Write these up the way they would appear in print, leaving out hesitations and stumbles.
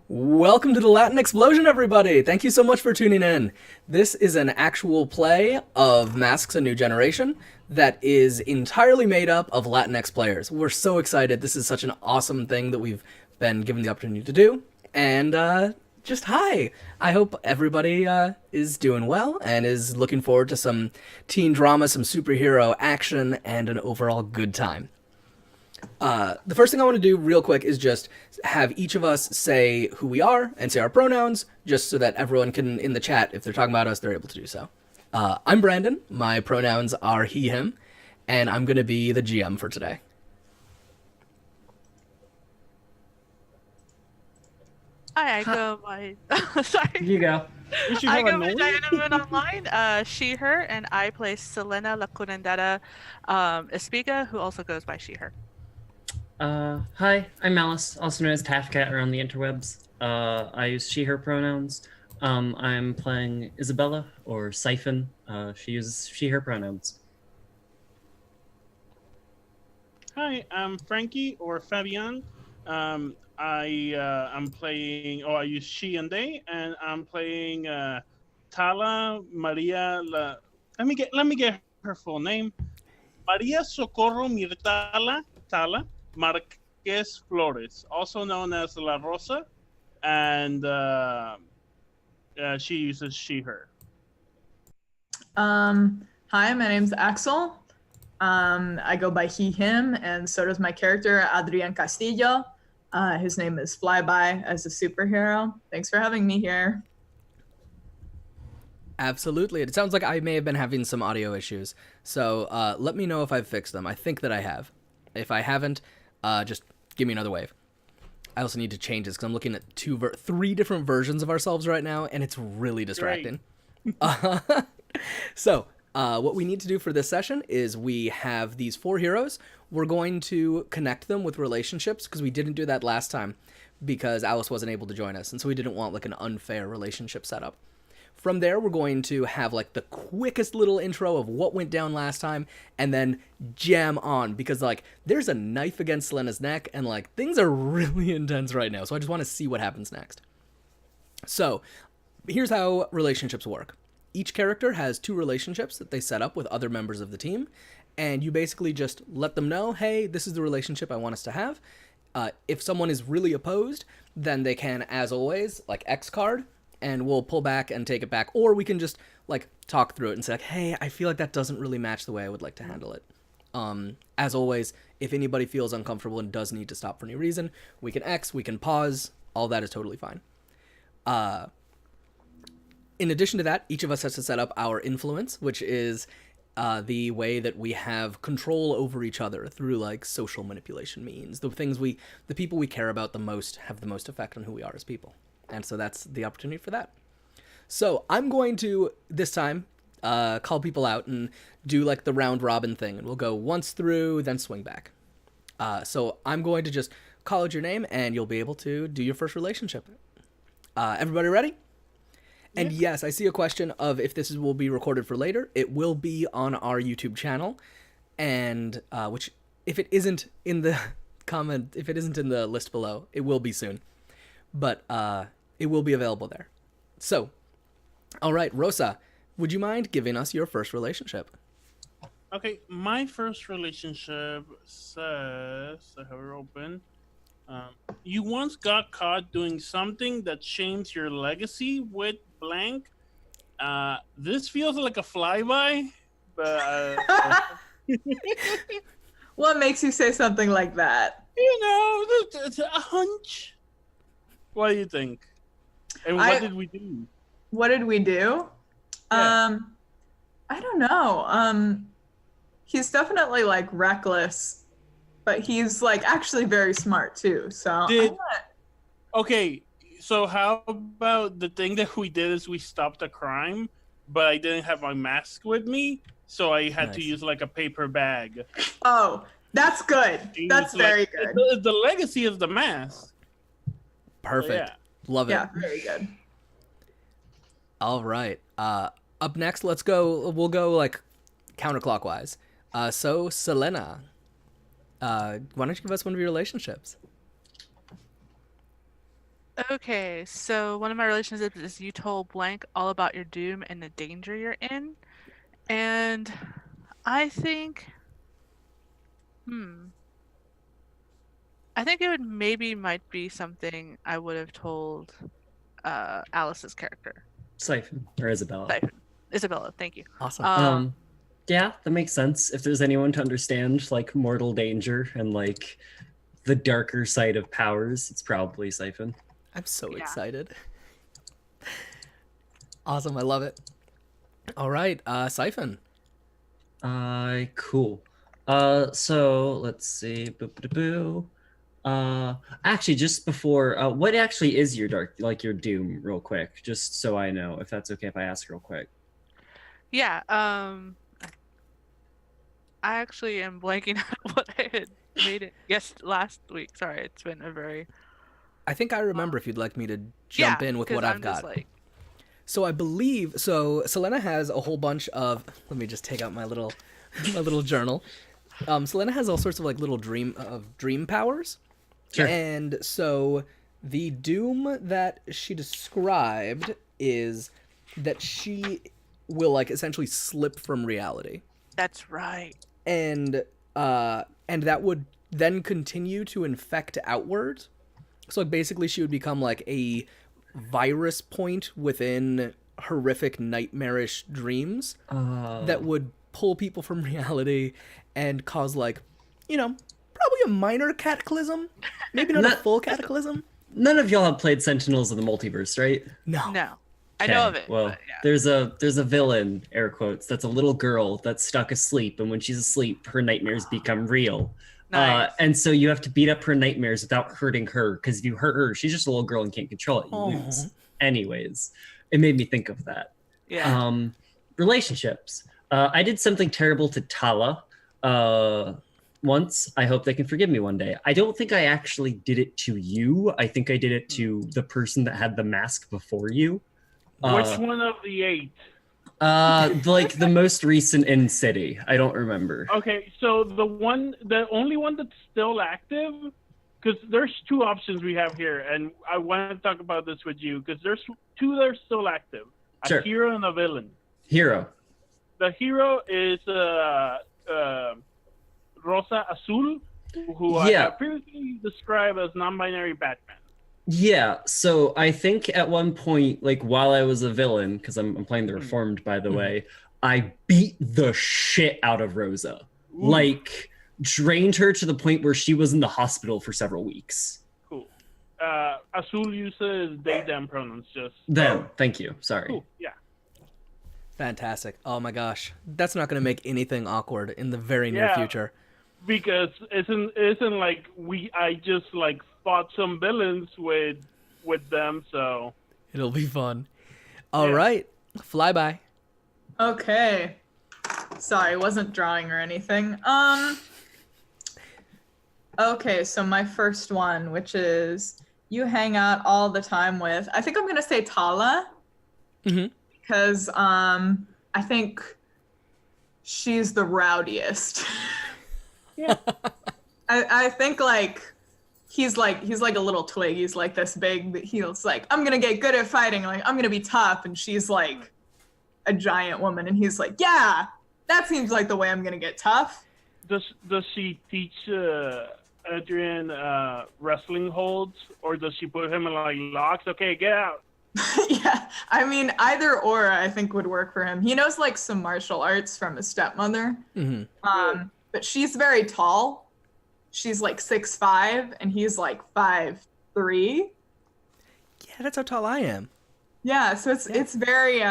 Welcome to the LatinXplosion, everybody! Thank you so much for tuning in. This is an actual play of Masks: A New Generation that is entirely made up of Latinx players. We're so excited. This is such an awesome thing that we've been given the opportunity to do. And, just hi! I hope everybody is doing well and is looking forward to some teen drama, some superhero action, and an overall good time. The first thing I want to do real quick is just have each of us say who we are and say our pronouns, just so that everyone can, in the chat, if they're talking about us, they're able to do so. I'm Brandon. My pronouns are he, him, and I'm going to be the GM for today. Hi, I go by. Sorry. You go. I go by Diana online. She, her, and I play Selena La Curandera Espiga, who also goes by she, her. Hi, I'm Malice, also known as Tafcat around the interwebs. I use she, her pronouns. I'm playing Isabella, or Siphon. She uses she, her pronouns. Hi, I'm Frankie, or Fabian. I'm playing, I use she and they, and I'm playing Tala Maria let me get her full name. Maria Socorro Mirtala Tala Marquez Flores, also known as La Rosa, and she uses she, her. Hi, my name's Axel. I go by he, him, and so does my character, Adrian Castillo. His name is Flyby as a superhero. Thanks for having me here. Absolutely. It sounds like I may have been having some audio issues, so let me know if I've fixed them. I think that I have. If I haven't, just give me another wave. I also need to change this because I'm looking at three different versions of ourselves right now, and it's really distracting. So, what we need to do for this session is we have these four heroes. We're going to connect them with relationships because we didn't do that last time because Alice wasn't able to join us, and so we didn't want like an unfair relationship setup. From there, we're going to have like the quickest little intro of what went down last time and then jam on because like there's a knife against Selena's neck and like things are really intense right now. So I just want to see what happens next. So here's how relationships work. Each character has two relationships that they set up with other members of the team. And you basically just let them know, hey, this is the relationship I want us to have. If someone is really opposed, then they can, as always, like X card, and we'll pull back and take it back. Or we can just like talk through it and say, like, hey, I feel like that doesn't really match the way I would like to handle it. As always, if anybody feels uncomfortable and does need to stop for any reason, we can X, we can pause. All that is totally fine. In addition to that, each of us has to set up our influence, which is the way that we have control over each other through like social manipulation means. The people we care about the most have the most effect on who we are as people. And so that's the opportunity for that. So I'm going to, this time, call people out and do like the round robin thing. And we'll go once through, then swing back. So I'm going to just call out your name and you'll be able to do your first relationship. Everybody ready? And yes, I see a question of if this will be recorded for later. It will be on our YouTube channel. And which, if it isn't in the if it isn't in the list below, it will be soon. But it will be available there. So, all right, Rosa, would you mind giving us your first relationship? Okay, my first relationship says, I have it open. You once got caught doing something that shames your legacy with blank. This feels like a flyby, but What makes you say something like that? it's a hunch. What do you think? And what did we do? What did we do? Yeah. I don't know. He's definitely like reckless, but he's like actually very smart too. So Okay, so how about the thing that we did is we stopped a crime, but I didn't have my mask with me, so I had to use like a paper bag. Oh, that's good. That's very good. The legacy is the mask. Perfect. Yeah. Love it. Yeah, very good. All right. Up next, we'll go like counterclockwise. So Selena, why don't you give us one of your relationships? Okay, so one of my relationships is you told blank all about your doom and the danger you're in. And I think, hmm, I think it would maybe might be something I would have told Alice's character. Siphon or Isabella. Siphon. Isabella, thank you. Awesome. Yeah, that makes sense. If there's anyone to understand like mortal danger and like the darker side of powers, it's probably Siphon. I'm so Yeah. excited. Awesome, I love it. All right, Siphon. Cool. So let's see. Boo. Actually, just before, what actually is your your doom, real quick, just so I know, if that's okay if I ask real quick. Yeah, I actually am blanking out what I had made it last week. Sorry, it's been a very I think I remember if you'd like me to jump in with what I've got. So I believe Selena has a whole bunch of. Let me just take out my little journal. Selena has all sorts of like little dream powers. Sure. And so the doom that she described is that she will like essentially slip from reality. That's right. And that would then continue to infect outwards. So like basically she would become like a virus point within horrific nightmarish dreams that would pull people from reality and cause like, probably a minor cataclysm, maybe not a full cataclysm. None of y'all have played Sentinels of the Multiverse, right? No. I know of it. Well, but yeah. there's a villain, air quotes, that's a little girl that's stuck asleep, and when she's asleep, her nightmares become real. Nice. And so you have to beat up her nightmares without hurting her, because if you hurt her, she's just a little girl and can't control it. You lose. Anyways, it made me think of that. Yeah. Relationships. I did something terrible to Tala once. I hope they can forgive me one day. I don't think I actually did it to you. I think I did it to the person that had the mask before you. Which one of the 8? Like the most recent in city. I don't remember. Okay, so the only one that's still active, because there's 2 options we have here, and I want to talk about this with you, because there's 2 that are still active. A Sure. hero and a villain. Hero. The hero is Rosa Azul, who I Yeah. have previously described as non-binary Batman. Yeah, so I think at one point, like while I was a villain, because I'm playing the Reformed, by the way, I beat the shit out of Rosa. Ooh. Like, drained her to the point where she was in the hospital for several weeks. Cool. Azul uses they, them pronouns, just. Them, thank you. Sorry. Cool, yeah. Fantastic. Oh my gosh. That's not going to make anything awkward in the very near future. Because isn't like I just like fought some villains with them, so It'll be fun. All right. Flyby. Okay. Sorry, wasn't drawing or anything. Okay, so my first one, which is you hang out all the time with, I think I'm gonna say Tala. Mhm. Because I think she's the rowdiest. yeah. I think he's like a little twig. He's like this big, but he's like, I'm gonna get good at fighting, like I'm gonna be tough, and she's like a giant woman, and he's like, yeah, that seems like the way I'm gonna get tough. Does she teach Adrian wrestling holds, or does she put him in like locks? Okay, get out. Yeah, I mean either or I think would work for him. He knows like some martial arts from his stepmother. Mm-hmm. But she's very tall. She's like 6'5", and he's like 5'3". Yeah, that's how tall I am. Yeah, so it's very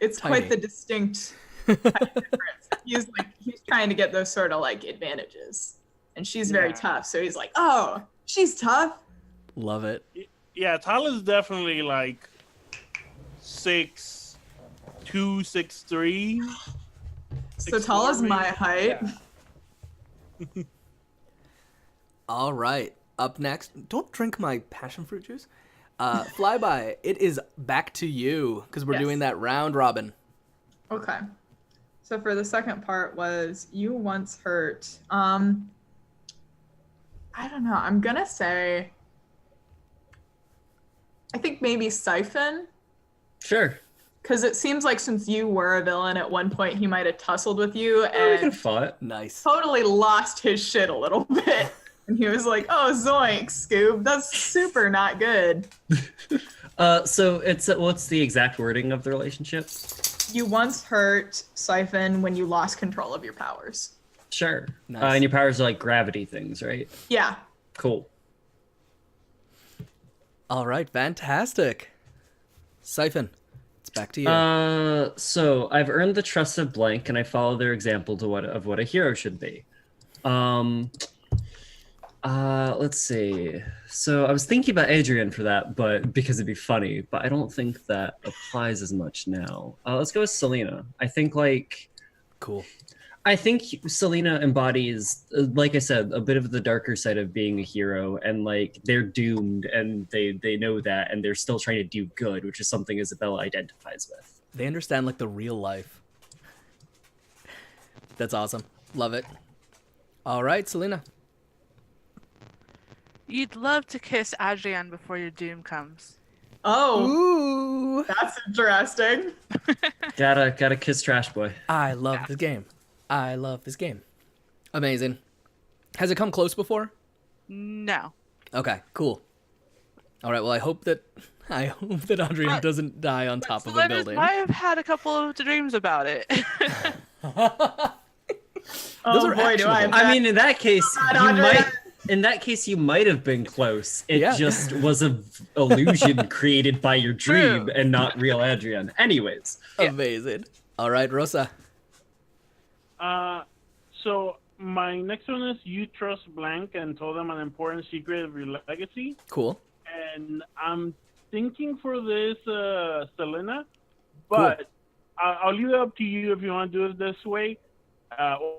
it's Tiny. quite the distinct type of difference. He's trying to get those sort of like advantages, and she's very tough. So he's like, oh, she's tough. Love it. Yeah, Tyler's definitely like 6'2", 6'3". So tall as my height. Yeah. All right. Up next, don't drink my passion fruit juice. Flyby, it is back to you because we're Yes. doing that round robin. Okay. So for the second part was you once hurt. I don't know. I'm gonna say I think maybe Siphon. Sure. Because it seems like since you were a villain at one point, he might have tussled with you We could and have fought. Nice. totally lost his shit a little bit. And he was like, oh, zoink, Scoob. That's super not good. So it's what's the exact wording of the relationship? You once hurt Siphon when you lost control of your powers. Sure. Nice. And your powers are like gravity things, right? Yeah. Cool. All right, fantastic. Siphon, it's back to you. So I've earned the trust of Blank, and I follow their example to what a hero should be. Let's see. So I was thinking about Adrian for that, but because it'd be funny, but I don't think that applies as much now. Let's go with Selena. Cool. I think Selena embodies, like I said, a bit of the darker side of being a hero, and like they're doomed, and they know that, and they're still trying to do good, which is something Isabella identifies with. They understand like the real life. That's awesome. Love it. All right, Selena. You'd love to kiss Adrian before your doom comes. Oh, Ooh. that's interesting. Gotta kiss Trash Boy. I love this game. I love this game. Amazing. Has it come close before? No. Okay, cool. All right, well, I hope that Adrian doesn't die on top of a Selena's building. might have had a couple of dreams about it. Oh are boy, do I have I mean, in that case, Adrian. you might have been close. It Yeah. just was a illusion created by your dream True. and not real Adrian. Anyways, Amazing. All right, Rosa. So my next one is you trust Blank and told them an important secret of your legacy. Cool. And I'm thinking for this, Selena, but I'll leave it up to you if you want to do it this way,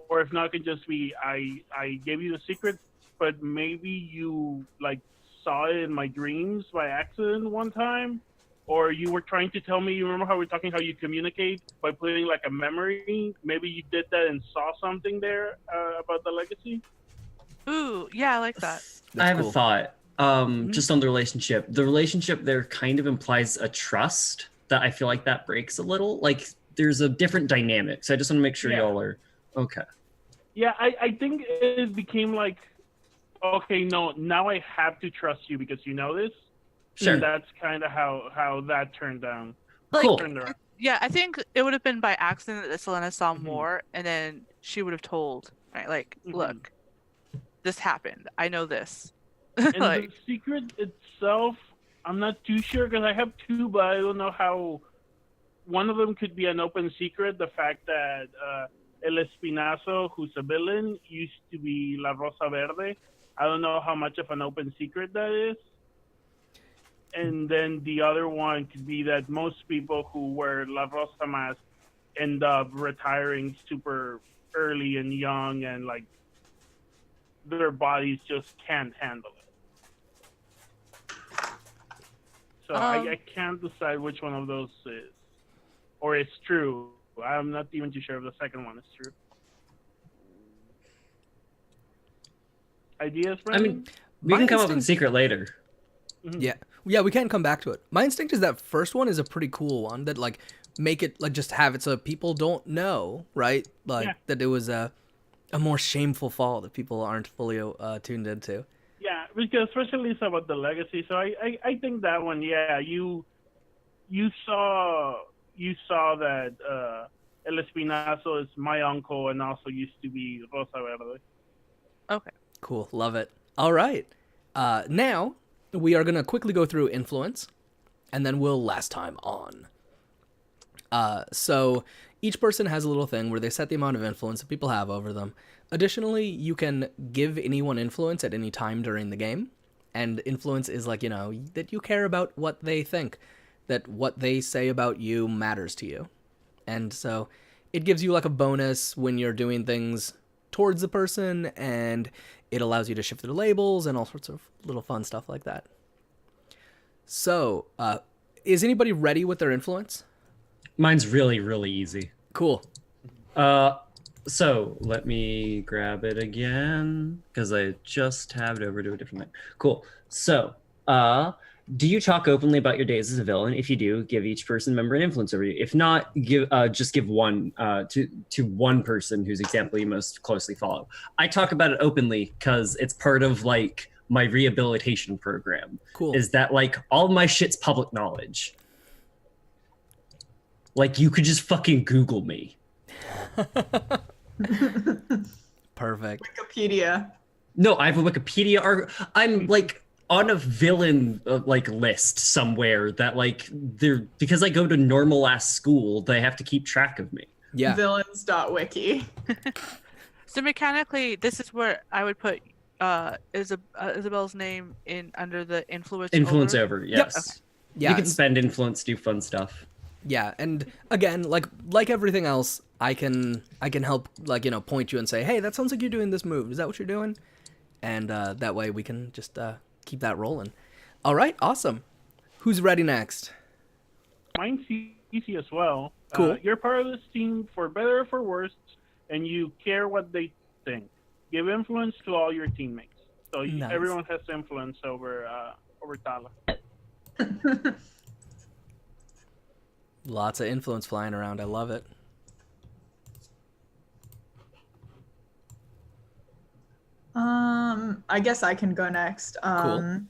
or if not, it can just be I gave you the secret, but maybe you like saw it in my dreams by accident one time, or you were trying to tell me. You remember how we were talking how you communicate by putting like a memory? Maybe you did that and saw something there about the legacy. Ooh, yeah, I like that. I have cool. a thought. Just on the relationship. The relationship there kind of implies a trust that I feel like that breaks a little. Like there's a different dynamic. So I just want to make sure Yeah. y'all are okay. Yeah, I think it became like, okay, no, now I have to trust you because you know this. Sure. And that's kind of how that turned down. Like, Cool. Turned around. yeah, I think it would have been by accident that Selena saw Mhm. more, and then she would have told, right? Like, Mhm. look, this happened. I know this. And Like, the secret itself, I'm not too sure because I have two, but I don't know how. One of them could be an open secret. The fact that El Espinazo, who's a villain, used to be La Rosa Verde. I don't know how much of an open secret that is. And then the other one could be that most people who wear La Rosa mask end up retiring super early and young, and like their bodies just can't handle it. So I can't decide which one of those is, or it's true. I'm not even too sure if the second one is true. Ideas, I Brandon? mean, we My can come up with a instinct- secret later. Yeah, we can come back to it. My instinct is that first one is a pretty cool one that like make it like just have it so people don't know, right? Like Yeah. that it was a more shameful fall that people aren't fully tuned into. Yeah, because especially it's about the legacy. So I think that one, yeah, you saw that El Espinazo is my uncle and also used to be Rosa Verde. okay. Cool, love it. All right, now we are gonna quickly go through influence, and then we'll last time on. So each person has a little thing where they set the amount of influence that people have over them. Additionally, you can give anyone influence at any time during the game. And influence is like, you know, that you care about what they think, that what they say about you matters to you. And so it gives you like a bonus when you're doing things towards the person, and it allows you to shift their labels and all sorts of little fun stuff like that. So, is anybody ready with their influence? Mine's really, really easy. Cool. So let me grab it again because I just tabbed over to a different thing. Cool. So, Do you talk openly about your days as a villain? If you do, give each person member an influence over you. If not, just give one to one person whose example you most closely follow. I talk about it openly because it's part of like my rehabilitation program. Cool. Is that like all my shit's public knowledge? Like you could just fucking Google me. Perfect. Wikipedia. No, I have a Wikipedia I'm like on a villain like list somewhere that like they're because I go to normal ass school, they have to keep track of me. Yeah. Villains.wiki. So mechanically, this is where I would put Isabel's name in under the influence. Influence over, yes. Yeah. You can spend influence, do fun stuff. Yeah, and again, like everything else, I can help, like, you know, point you and say, hey, that sounds like you're doing this move. Is that what you're doing? And that way we can just keep that rolling. All right, awesome. Who's ready next? Mine's easy as well. Cool. You're part of this team for better or for worse, and you care what they think. Give influence to all your teammates. So Nice. everyone has influence over Tala. Lots of influence flying around. I love it. I guess I can go next. Cool.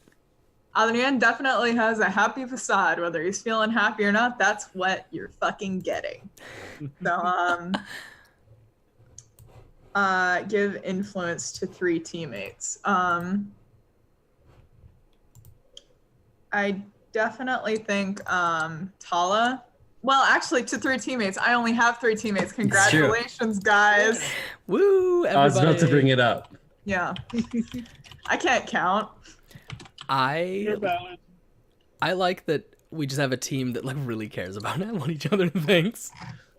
Adrian definitely has a happy facade, whether he's feeling happy or not. That's what you're fucking getting. So, give influence to 3 teammates. I definitely think Tala. Well, actually, to 3 teammates. I only have 3 teammates. Congratulations, guys. Woo! Everybody. I was about to bring it up. Yeah. I can't count. You're valid. I like that we just have a team that like really cares about what each other thinks.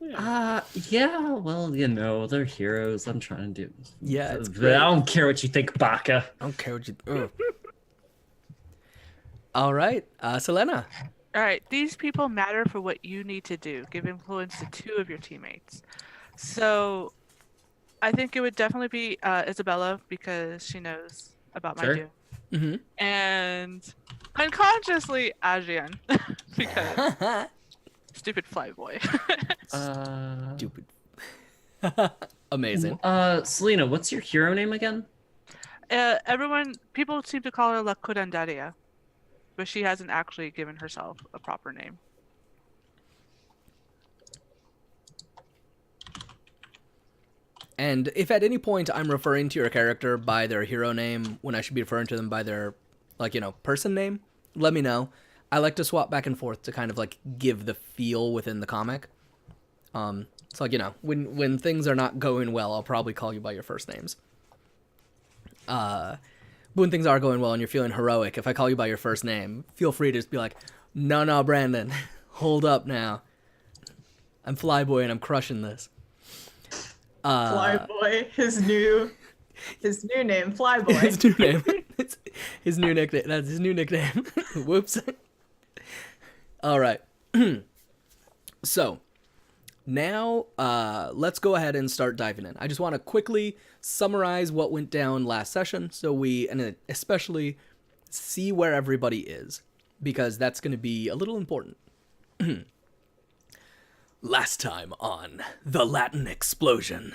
Yeah, well, you know, they're heroes. I'm trying to do. Yeah, it's I great. don't care what you think, Baka. I don't care what you. All right, Selena. All right, these people matter for what you need to do. Give influence to 2 of your teammates. So, I think it would definitely be Isabella because she knows about my Sure. doom. Mm-hmm. And unconsciously Adrian because stupid flyboy. Stupid. Amazing. Selena, what's your hero name again? People seem to call her La Curandaria, but she hasn't actually given herself a proper name. And if at any point I'm referring to your character by their hero name when I should be referring to them by their, like, you know, person name, let me know. I like to swap back and forth to kind of like give the feel within the comic. So like, you know, when things are not going well, I'll probably call you by your first names. But when things are going well and you're feeling heroic, if I call you by your first name, feel free to just be like, no, Brandon, hold up now. I'm Flyboy and I'm crushing this. Flyboy, his new name, Flyboy. His new name. His new nickname. That's his new nickname. Whoops. All right. So now let's go ahead and start diving in. I just want to quickly summarize what went down last session, so we, and especially see where everybody is, because that's going to be a little important. Last time on the LatinXplosion,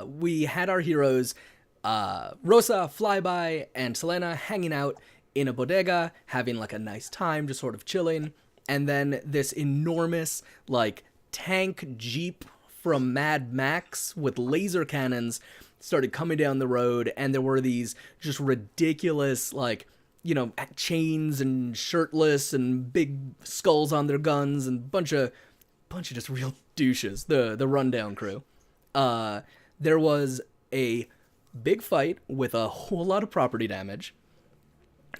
we had our heroes, Rosa, Flyby, and Selena hanging out in a bodega, having like a nice time, just sort of chilling. And then this enormous, like, tank jeep from Mad Max with laser cannons started coming down the road, and there were these just ridiculous, like, you know, chains and shirtless and big skulls on their guns and bunch of just real douches, the rundown crew. There was a big fight with a whole lot of property damage,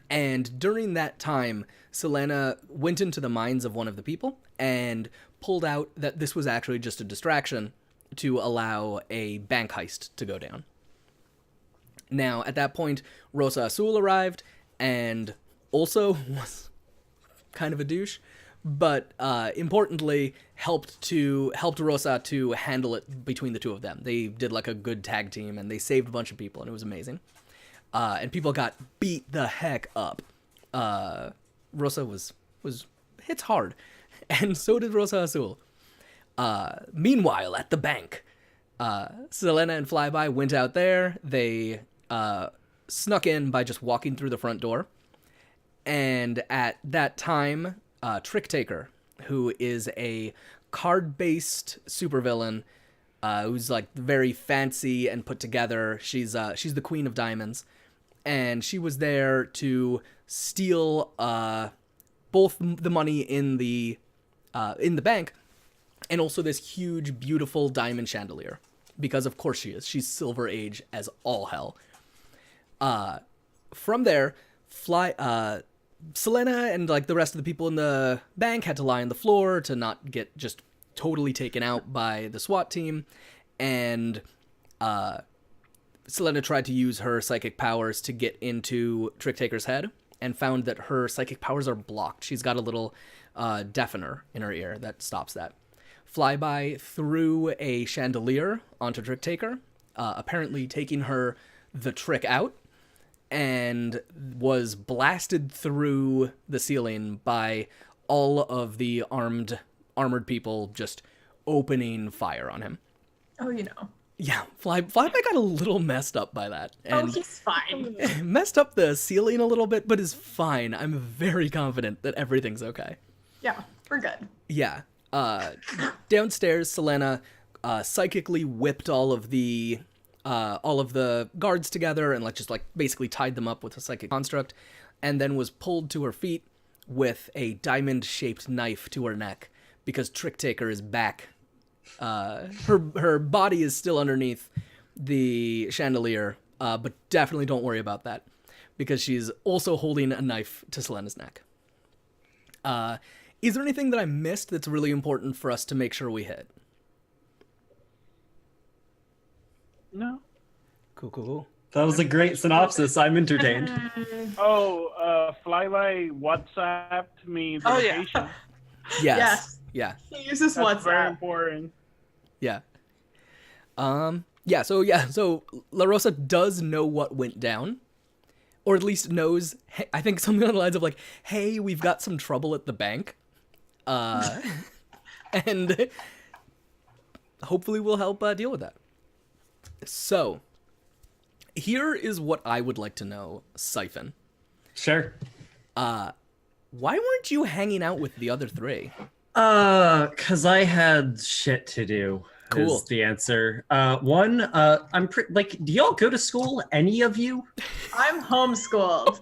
and during that time, Selena went into the minds of one of the people and pulled out that this was actually just a distraction to allow a bank heist to go down. Now, at that point, Rosa Azul arrived and also was kind of a douche, but importantly helped Rosa to handle it between the two of them. They did like a good tag team and they saved a bunch of people, and it was amazing. And people got beat the heck up. Rosa was hits hard, and so did Rosa Azul. Meanwhile, at the bank, Selena and Flyby went out there. They snuck in by just walking through the front door. And at that time, Trick Taker, who is a card-based supervillain, who's like very fancy and put together. She's the Queen of Diamonds, and she was there to steal both the money in the bank, and also this huge, beautiful diamond chandelier. Because of course she is. She's Silver Age as all hell. From there, Selena and like the rest of the people in the bank had to lie on the floor to not get just totally taken out by the SWAT team. And Selena tried to use her psychic powers to get into Trick Taker's head and found that her psychic powers are blocked. She's got a little deafener in her ear that stops that. Flyby threw a chandelier onto Trick Taker, apparently taking the trick out, and was blasted through the ceiling by all of the armored people just opening fire on him. Oh, you know. Yeah, Flyby got a little messed up by that. And he's fine. messed up the ceiling a little bit, but is fine. I'm very confident that everything's okay. Yeah, we're good. Yeah. Downstairs, Selena psychically whipped all of the guards together and just basically tied them up with a psychic construct, and then was pulled to her feet with a diamond-shaped knife to her neck because Trick Taker is back. Her body is still underneath the chandelier, but definitely don't worry about that because she's also holding a knife to Selena's neck. Is there anything that I missed that's really important for us to make sure we hit? No. Cool. That was a great synopsis. I'm entertained. Flyby WhatsApped me the location. Yes. Yeah. He uses That's WhatsApp. very important. Yeah. So La Rosa does know what went down. Or at least knows, I think something on the lines of hey, we've got some trouble at the bank. And hopefully we'll help deal with that. So, here is what I would like to know, Siphon. Sure. Why weren't you hanging out with the other three? 'Cause I had shit to do. Cool. Is the answer. One, do y'all go to school? Any of you? I'm homeschooled.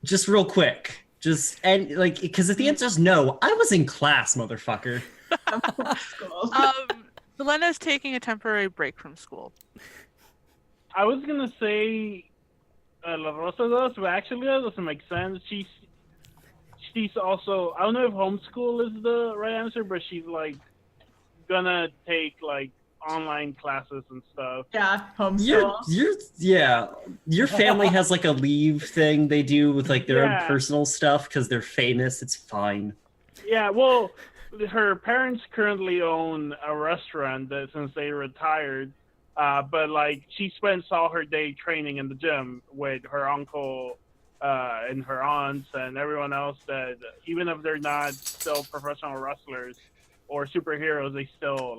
Just real quick. Because if the answer is no, I was in class, motherfucker. I'm homeschooled. Selena's taking a temporary break from school. I was gonna say La Rosa does, but actually that doesn't make sense. She's also, I don't know if homeschool is the right answer, but she's gonna take online classes and stuff. Yeah, homeschool. Your family has a leave thing they do with their own personal stuff because they're famous. It's fine. Yeah, well, her parents currently own a restaurant since they retired. But she spends all her day training in the gym with her uncle and her aunts and everyone else that even if they're not still professional wrestlers or superheroes, they still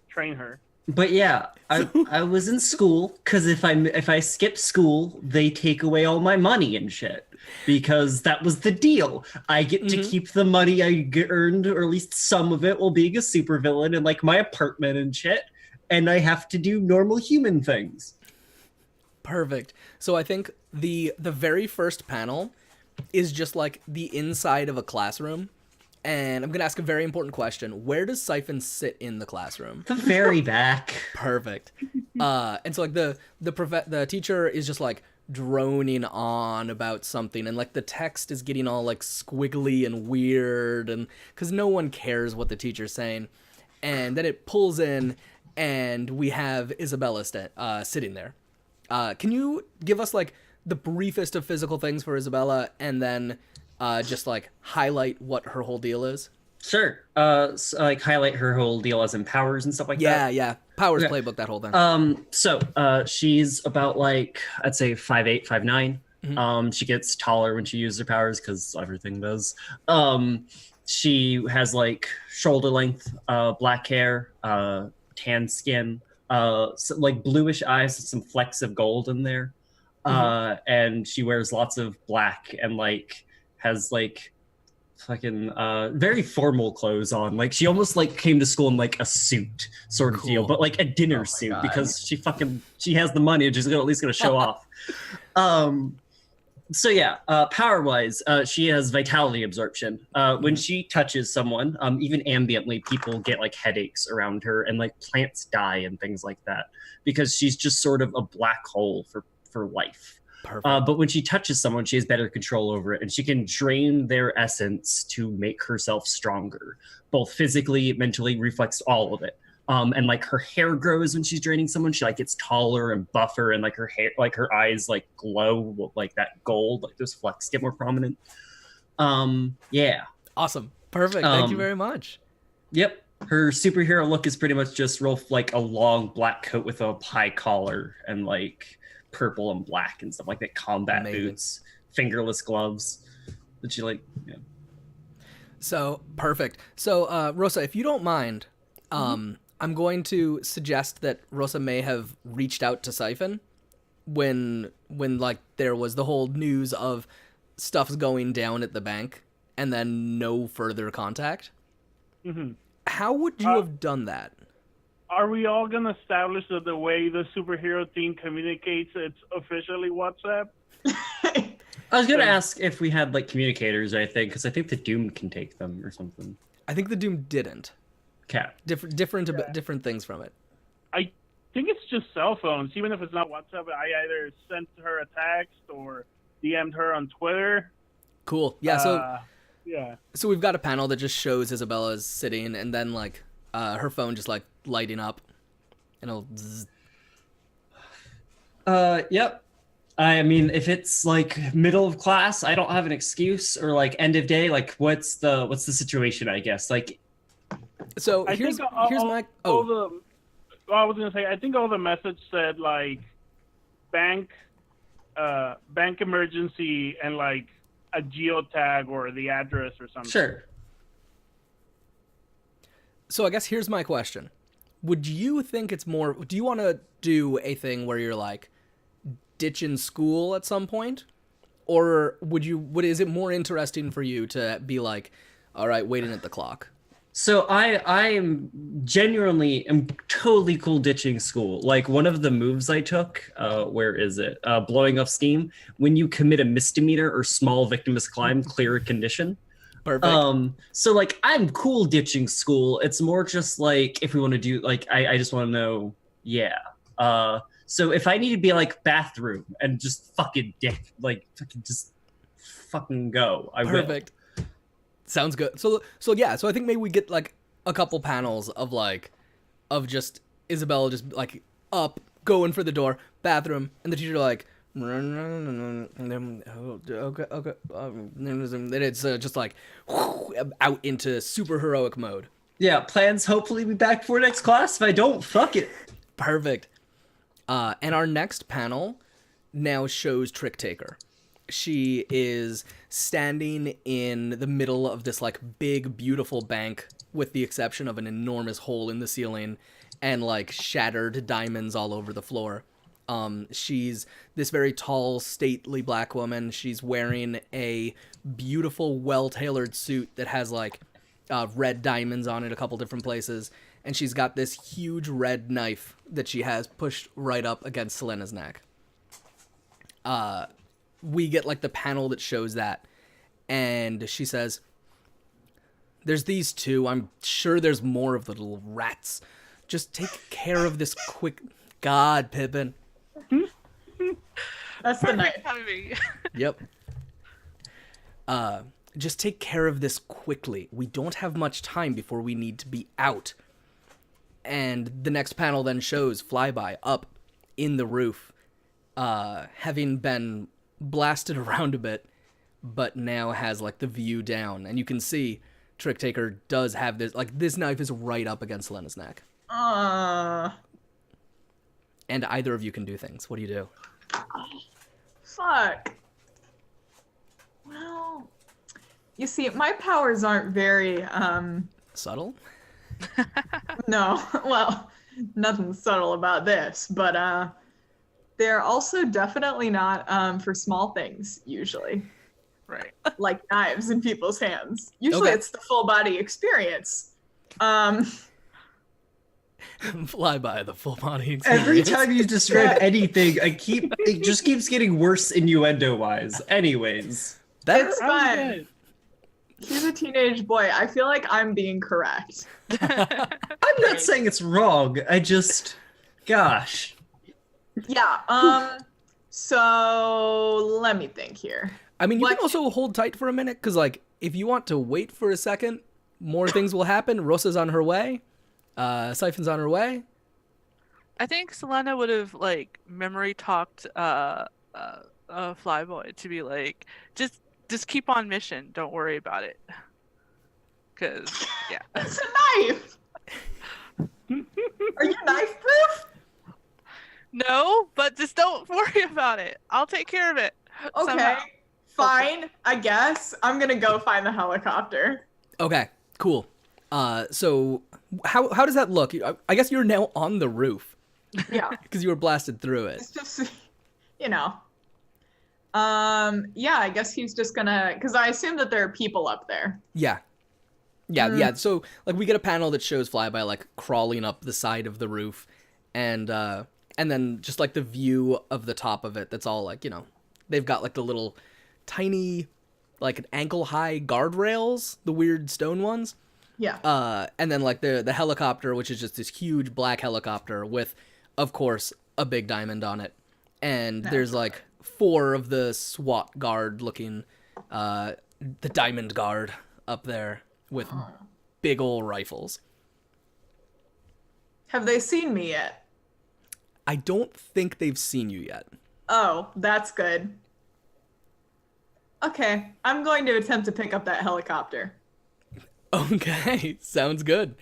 train her. But yeah, I was in school because if I skip school, they take away all my money and shit because that was the deal. I get to keep the money I earned, or at least some of it, while being a supervillain in my apartment and shit. And I have to do normal human things. Perfect. So I think the very first panel is just the inside of a classroom. And I'm going to ask a very important question. Where does Siphon sit in the classroom? The very back. Perfect. And so the teacher is just droning on about something, and the text is getting all squiggly and weird, and because no one cares what the teacher's saying. And then it pulls in, and we have Isabella sitting there. Can you give us the briefest of physical things for Isabella, and then just highlight what her whole deal is? Sure. Highlight her whole deal as in powers and stuff like that. Yeah. Powers playbook, that whole thing. So she's about I'd say 5'8", 5'9". She gets taller when she uses her powers because everything does. She has like shoulder length black hair, tan skin, like bluish eyes with some flecks of gold in there. And she wears lots of black and like has like fucking very formal clothes on. Like she almost like came to school in like a suit sort of deal, but like a dinner suit God. because she has the money and she's at least gonna show off. So yeah, power wise, she has vitality absorption. When she touches someone, even ambiently, people get like headaches around her and like plants die and things like that because she's just sort of a black hole for life. But when she touches someone, she has better control over it, and she can drain their essence to make herself stronger, both physically, mentally, reflex all of it. And like her hair grows when she's draining someone. She like gets taller and buffer, and like her hair, like her eyes, like glow like that gold. Like those flecks get more prominent. Yeah. Awesome. Perfect. Thank you very much. Yep. Her superhero look is pretty much just like a long black coat with a high collar and like purple and black and stuff like that. Combat boots, fingerless gloves. That she like. Yeah. So perfect. So Rosa, if you don't mind, I'm going to suggest that Rosa may have reached out to Siphon when like there was the whole news of stuff's going down at the bank and then no further contact. How would you have done that? Are we all going to establish that the way the superhero team communicates, it's officially WhatsApp? I was going to ask if we had like communicators, I think, because I think the Doom can take them or something. I think the Doom didn't. Okay. Different things from it. I think it's just cell phones. Even if it's not WhatsApp, I either sent her a text or DM'd her on Twitter. Cool. Yeah. So we've got a panel that just shows Isabella's sitting, and then like her phone just like lighting up, and it'll. Zzz. Yep. I mean, if it's like middle of class, I don't have an excuse, or like end of day, like what's the situation? I guess like. So I here's think my I was gonna say I think all the message said like bank emergency and like a geotag or the address or something. Sure. So I guess here's my question: would you think it's more? Do you want to do a thing where you're like ditching school at some point, or is it more interesting for you to be like, all right, waiting at the clock? So I am genuinely totally cool ditching school. Like one of the moves I took, where is it? Blowing off steam. When you commit a misdemeanor or small victimless crime, clear a condition. Perfect. So like I'm cool ditching school. It's more just like if we want to do like I just want to know. Yeah. So if I need to be like bathroom and just fucking go, I will. Perfect. Sounds good. So yeah, so I think maybe we get like a couple panels of just Isabella just like up, going for the door, bathroom, and the teacher like okay, and it's just like out into super heroic mode. Yeah, plans hopefully be back for next class. If I don't, fuck it. Perfect. And our next panel now shows Trick Taker. She is standing in the middle of this like big, beautiful bank with the exception of an enormous hole in the ceiling and like shattered diamonds all over the floor. She's this very tall, stately black woman. She's wearing a beautiful, well-tailored suit that has like red diamonds on it a couple different places. And she's got this huge red knife that she has pushed right up against Selena's neck. We get like the panel that shows that, and she says, "There's these two. I'm sure there's more of the little rats. Just take care of this quick." God, Pippin. That's the knife. Yep. Just take care of this quickly. We don't have much time before we need to be out. And the next panel then shows Flyby up in the roof, having been blasted around a bit, but now has like the view down, and you can see Trick Taker does have this knife is right up against Selena's neck. And either of you can do things. What do you do? Fuck. You see, my powers aren't very Subtle? no, well, nothing subtle about this, but they're also definitely not for small things usually, Right. like knives in people's hands. Usually Okay. it's the full body experience. Fly by the full body experience. Every time you describe Yeah. anything, it just keeps getting worse innuendo-wise. Anyways. It's That, fine. Good. He's a teenage boy. I feel like I'm being correct. I'm not saying it's wrong. I just, gosh. Yeah. So let me think here. I mean, you What- can also hold tight for a minute, because, like, if you want to wait for a second, more things will happen. Rosa's on her way. Siphon's on her way. I think Selena would have like memory talked Flyboy to be like, just keep on mission. Don't worry about it. Cause yeah. It's a knife. Are you knife proof? No, but just don't worry about it. I'll take care of it. Okay. somehow. Fine. I guess I'm gonna go find the helicopter. Okay, cool. So how does that look? I guess you're now on the roof Yeah. because you were blasted through it. It's just, you know. Yeah, I guess he's just gonna, because I assume that there are people up there. Yeah. Yeah. So like we get a panel that shows Flyby like crawling up the side of the roof, and then just like the view of the top of it. That's all like, you know, they've got like the little tiny like ankle high guardrails, the weird stone ones. Yeah. And then like the helicopter, which is just this huge black helicopter with, of course, a big diamond on it. And there's like 4 of the SWAT guard looking, the diamond guard up there with big old rifles. Have they seen me yet? I don't think they've seen you yet. Oh, that's good. Okay, I'm going to attempt to pick up that helicopter. Okay, sounds good.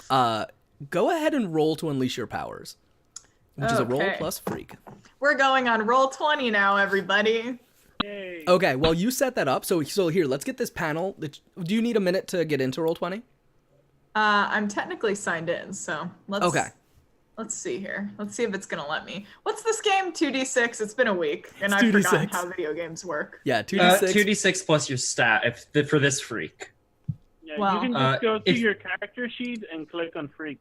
Go ahead and roll to unleash your powers, which is a roll Okay. plus freak. We're going on roll 20 now, everybody. Yay. Okay, well, you set that up. So here, let's get this panel. Do you need a minute to get into roll 20? I'm technically signed in, so let's see here. Let's see if it's gonna let me. What's this game? 2d6. It's been a week, and I've 2d6. forgotten how video games work. Yeah, 2d6. 2d6 plus your stat for this freak. Yeah, Well, you can just go to if- your character sheet and click on freak.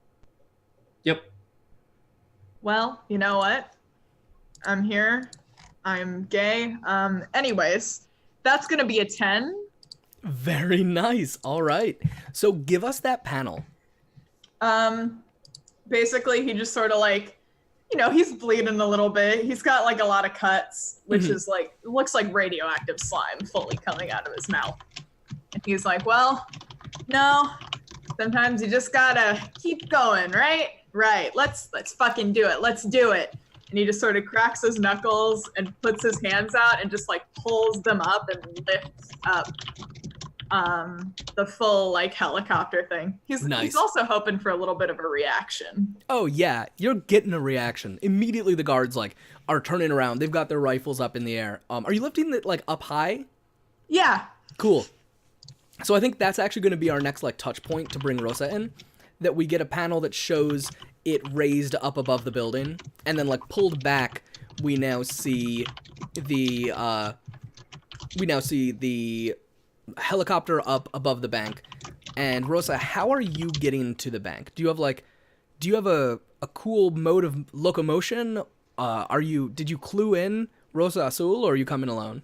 Yep. Well, you know what? I'm here. I'm gay. Anyways, that's gonna be a 10. Very nice. All right. So give us that panel. Basically, he just sort of like, you know, he's bleeding a little bit. He's got like a lot of cuts, which is like, looks like radioactive slime fully coming out of his mouth. And he's like, well, no, sometimes you just gotta keep going, right? Right. Let's fucking do it. Let's do it. And he just sort of cracks his knuckles and puts his hands out and just like pulls them up and lifts up the full like helicopter thing. He's Nice. also hoping for a little bit of a reaction. Oh yeah, you're getting a reaction. Immediately the guards like are turning around. They've got their rifles up in the air. Are you lifting it like up high? Yeah. Cool. So I think that's actually going to be our next like touch point to bring Rosa in. That we get a panel that shows it raised up above the building, and then like pulled back, we now see the helicopter up above the bank. And Rosa, how are you getting to the bank? Do you have a cool mode of locomotion? Did you clue in Rosa Azul, or are you coming alone?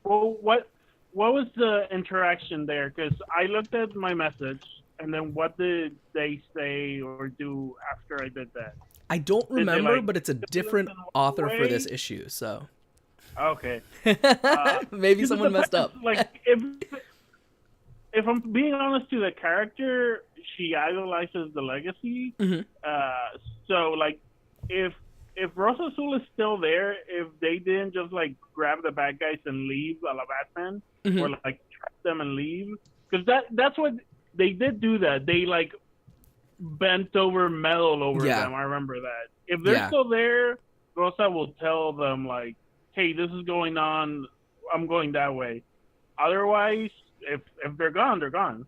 Well, what was the interaction there? Because I looked at my message, and then what did they say or do after I did that? I don't they, remember, like, but it's a different in a author for way? this issue, so Okay. maybe Because someone the messed fact up. is, Like, if I'm being honest to the character, she idolizes the legacy. Mhm. So like, if Rosa Azul is still there, if they didn't just like grab the bad guys and leave a la Batman, Mhm. or like trap them and leave, because that's what they did do. That they like bent over metal over Yeah. them. I remember that. If they're Yeah. still there, Rosa will tell them like, "Hey, this is going on. I'm going that way. Otherwise, if they're gone, they're gone.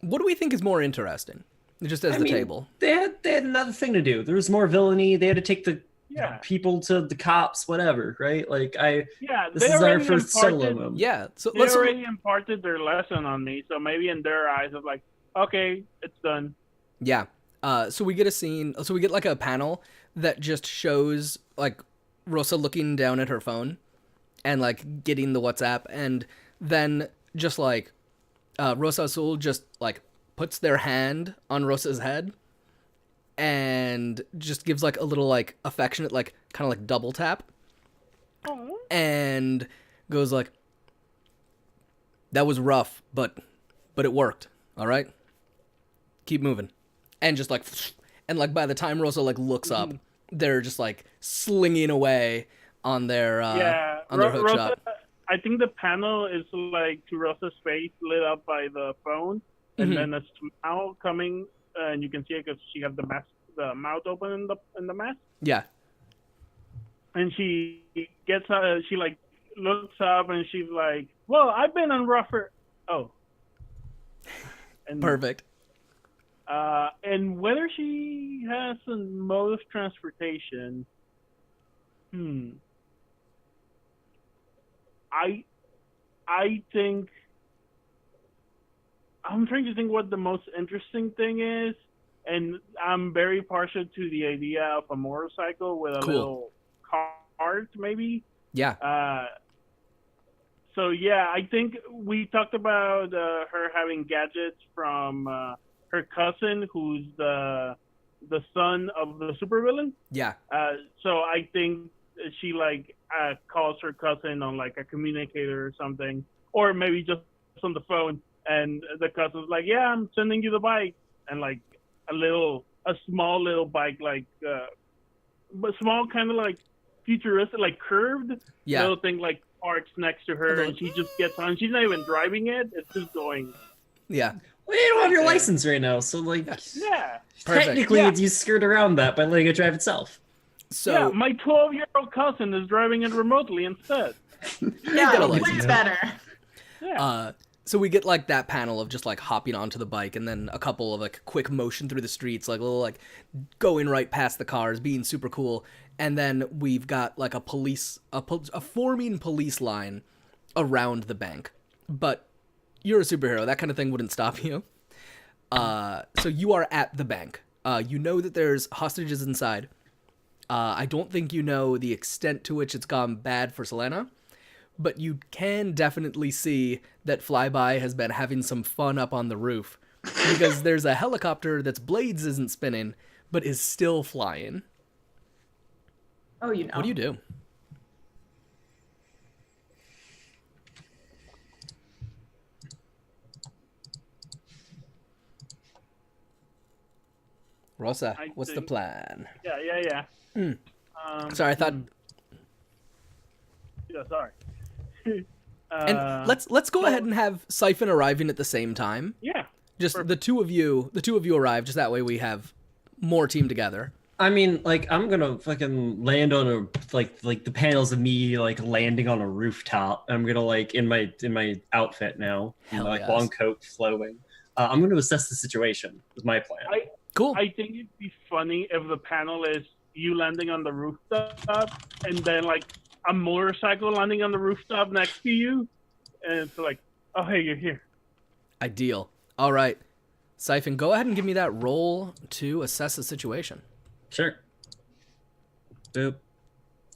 What do we think is more interesting? Just as I the mean, table. They had another thing to do. There was more villainy. They had to take the Yeah. people to the cops, whatever, right? Like this They is our already first solo imparted. moment. Yeah. So They already imparted their lesson on me, so maybe in their eyes, it's like, okay, it's done. Yeah. So we get a scene. So we get like a panel that just shows like Rosa looking down at her phone and like getting the WhatsApp, and then just like Rosa Azul just like puts their hand on Rosa's head and just gives like a little like affectionate like kind of like double tap. Aww. And goes like, that was rough, but it worked. All right, keep moving. And just like, and like by the time Rosa like looks up, they're just like slinging away on their on their hook Rosa, shot. I think the panel is like to Rosa's face lit up by the phone, and then a smile coming, and you can see it because she has the mouth open in the mask. Yeah. And she gets she like looks up and she's like, "Well, I've been on rougher." Oh. And, Perfect. And whether she has a mode of transportation, I think I'm trying to think what the most interesting thing is, and I'm very partial to the idea of a motorcycle with a little cart, maybe. Yeah. So yeah, I think we talked about her having gadgets from her cousin, who's the son of the supervillain. Yeah. So I think she like calls her cousin on like a communicator or something, or maybe just on the phone, and the cousin's like, "Yeah, I'm sending you the bike," and like a small little bike, like but small, kind of like futuristic, like curved little thing, like parks next to her, and she just gets on. She's not even driving it; it's just going. Yeah. Well, you don't have your license right now, so like, Yeah. technically, you skirt around that by letting it drive itself. So yeah, my 12-year-old cousin is driving it remotely instead. Yeah, a way license. better. Yeah. So we get like that panel of just like hopping onto the bike, and then a couple of like quick motion through the streets, like little like going right past the cars, being super cool. And then we've got like a forming police line around the bank. But you're a superhero, that kind of thing wouldn't stop you. So you are at the bank. You know that there's hostages inside. I don't think you know the extent to which it's gone bad for Selena, but you can definitely see that Flyby has been having some fun up on the roof, because there's a helicopter that's blades isn't spinning, but is still flying. Oh, you know. What do you do? Rosa, what's the plan? Yeah. Sorry, I thought... Yeah, sorry. And let's go ahead and have Siphon arriving at the same time. Yeah. Just perfect. the two of you arrive, just that way we have more team together. I mean, like, I'm gonna fucking land on a like the panels of me like landing on a rooftop. I'm gonna like in my outfit now, Hell like yes. long coat flowing. I'm gonna assess the situation with my plan. Cool. I think it'd be funny if the panel is you landing on the rooftop and then like a motorcycle landing on the rooftop next to you, and it's like, oh hey, you're here. Ideal. All right. Siphon, go ahead and give me that roll to assess the situation. Sure. Boop.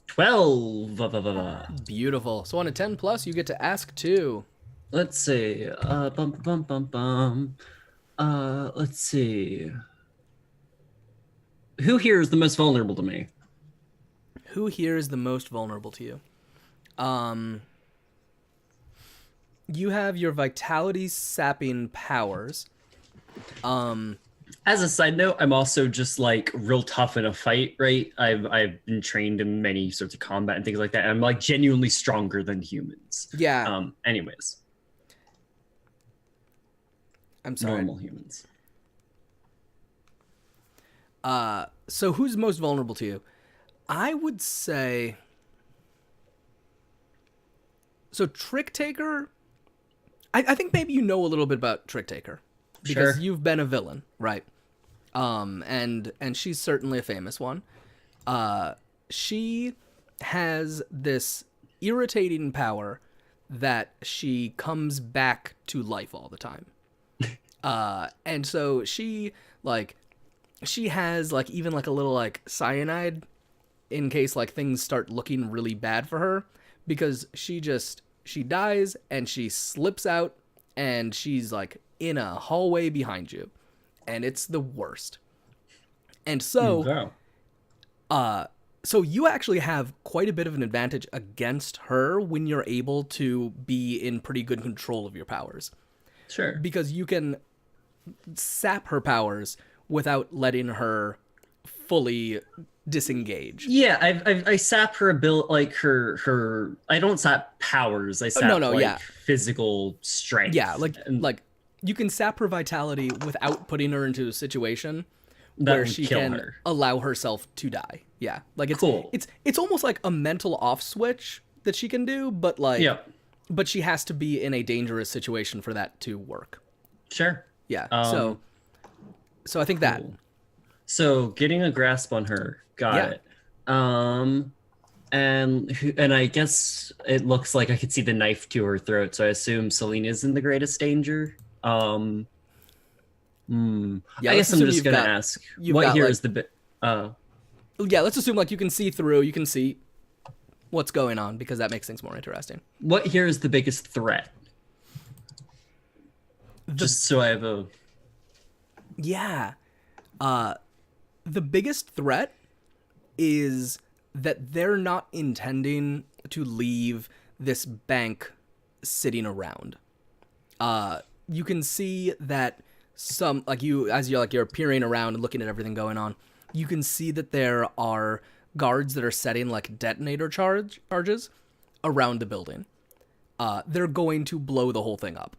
12. Beautiful. So on a 10 plus, you get to ask 2. Let's see. Let's see. Who here is the most vulnerable to me? Who here is the most vulnerable to you? You have your vitality sapping powers. As a side note, I'm also just like real tough in a fight, right? I've been trained in many sorts of combat and things like that. I'm like genuinely stronger than humans. Yeah. Anyways. I'm sorry. Normal humans. So who's most vulnerable to you? I would say So Trick Taker, I think maybe you know a little bit about Trick Taker because Sure. you've been a villain, right? And she's certainly a famous one. She has this irritating power that she comes back to life all the time. And so she has like even like a little like cyanide in case like things start looking really bad for her, because she dies and she slips out and she's like in a hallway behind you, and it's the worst. And so so you actually have quite a bit of an advantage against her when you're able to be in pretty good control of your powers, Sure. because you can sap her powers without letting her fully disengage. Yeah, I sap her ability, like her. I don't sap powers. I sap physical strength. Yeah, And like you can sap her vitality without putting her into a situation that where would she kill can her. allow herself to die. Yeah, like it's Cool. it's almost like a mental off switch that she can do, but like Yeah, but she has to be in a dangerous situation for that to work. sure. Yeah. So I think that. Cool. So getting a grasp on her, got Yeah. it. And I guess it looks like I could see the knife to her throat, so I assume Selena's in the greatest danger. Yeah, I let's guess I'm assume just you've gonna got- ask you've what got, here like- is the bit. Yeah, let's assume like you can see through, you can see what's going on, because that makes things more interesting. What here is the biggest threat? Just so I have a. Yeah. The biggest threat is that they're not intending to leave this bank sitting around. You can see that some, like you're peering around and looking at everything going on, you can see that there are guards that are setting like detonator charges around the building. They're going to blow the whole thing up.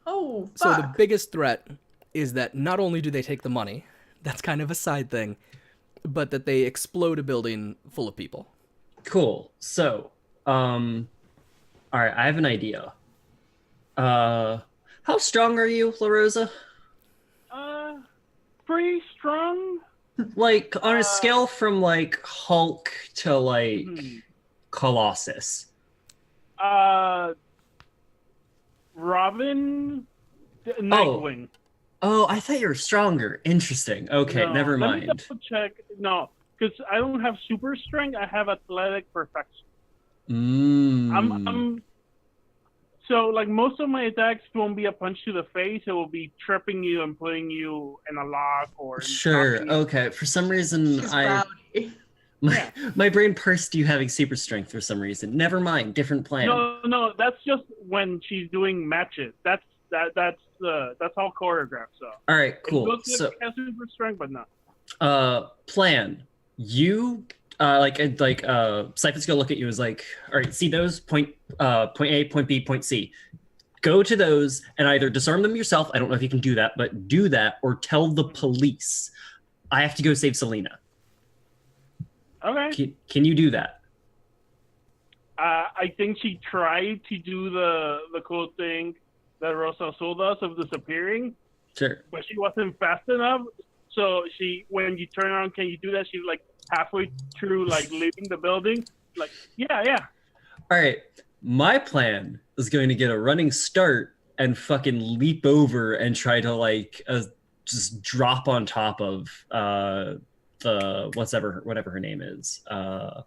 Oh, So fuck. the biggest threat is that not only do they take the money, that's kind of a side thing, but that they explode a building full of people. Cool. So, all right, I have an idea. How strong are you, La Rosa? Pretty strong. Like on a scale from like Hulk to like Colossus. Robin, Nightwing. Oh, I thought you were stronger. Interesting. Okay, No, never Let me mind. double check. No, because I don't have super strength. I have athletic perfection. I'm so like most of my attacks won't be a punch to the face. It will be tripping you and putting you in a lock or Sure. knocking you. Okay. For some reason, She's I rowdy. my brain parsed you having super strength for some reason. Never mind. Different plan. No, that's just when she's doing matches. That's all choreographed. So All right. it Cool. looks So. like it has super strength, but no. Plan. You Siphon's gonna look at you as like, all right, see those point A, point B, point C. Go to those and either disarm them yourself. I don't know if you can do that, but do that or tell the police. I have to go save Selena. Okay. Can you do that? I think she tried to do the cool thing that Rosa Azul does of disappearing, Sure. but she wasn't fast enough. So when you turn around, can you do that? She's like halfway through, like leaving the building. Like, yeah. All right. My plan is going to get a running start and fucking leap over and try to like just drop on top of the whatever her name is. The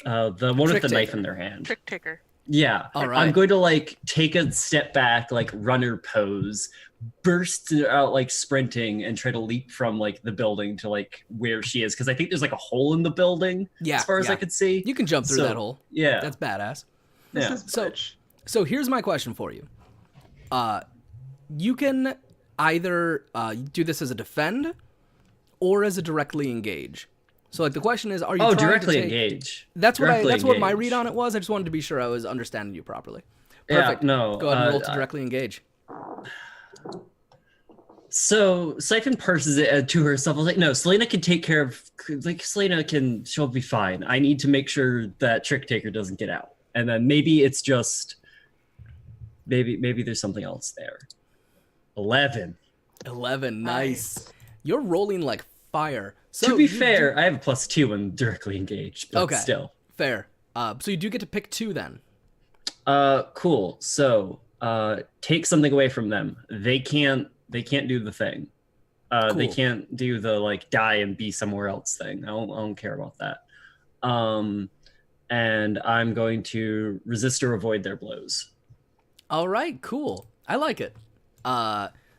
one with Trick the knife taker. in their hand. Trick taker. Yeah. All right. I'm going to like take a step back, like runner pose, burst out like sprinting and try to leap from like the building to like where she is. Cause I think there's like a hole in the building Yeah, as far as yeah. I could see. You can jump through So, that hole. Yeah. That's badass. This Yeah. is So- Butch. So here's my question for you. You can either do this as a defend or as a directly engage. So like the question is, are you trying directly to take... engage. That's what Directly that's what my engage. read on it was. I just wanted to be sure I was understanding you properly. Yeah, Perfect. no, Go ahead and roll to directly engage. So Siphon parses it to herself. I was like, no, Selena can take care of, like, she'll be fine. I need to make sure that Trick Taker doesn't get out. and then maybe it's just maybe there's something else there. 11. 11, nice. You're rolling like fire. So To be fair, I have a +2 when directly engaged, but Okay. still. Fair. So you do get to pick 2 then. Cool. So, take something away from them. They can't do the thing. They Cool. can't do the like die and be somewhere else thing. I don't care about that. And I'm going to resist or avoid their blows. All right, cool. I like it.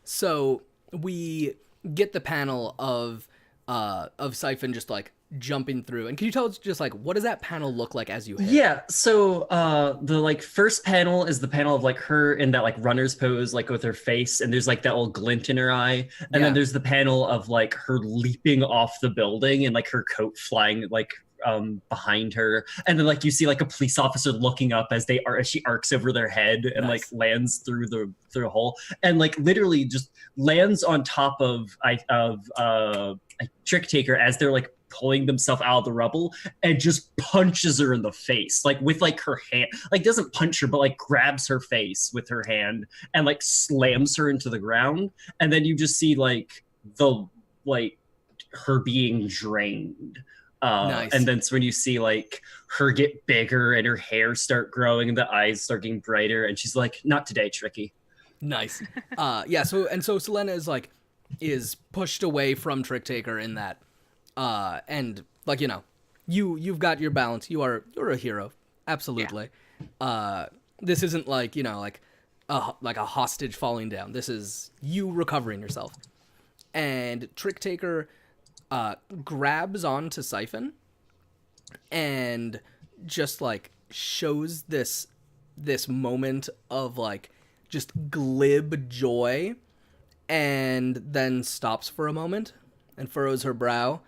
So we get the panel of Siphon just like jumping through. And can you tell us just like what does that panel look like as you hit? Yeah, so the like first panel is the panel of like her in that like runner's pose, like with her face, and there's like that little glint in her eye. And Yeah. then there's the panel of like her leaping off the building and like her coat flying like behind her. And then like you see like a police officer looking up as she arcs over their head and Nice. like lands through the hole and like literally just lands on top of Trick Taker as they're like pulling themselves out of the rubble and just punches her in the face, like with like her hand, like doesn't punch her, but like grabs her face with her hand and like slams her into the ground. And then you just see like her being drained. Nice. And then it's when you see like her get bigger and her hair start growing and the eyes start getting brighter. And she's like, not today, Tricky. Nice. Yeah, so Selena is pushed away from Trick Taker in that. And like, you've got your balance. You're a hero. Absolutely. This isn't like, like a hostage falling down. This is you recovering yourself. And Trick Taker grabs onto Siphon and just like shows this moment of like just glib joy, and then stops for a moment and furrows her brow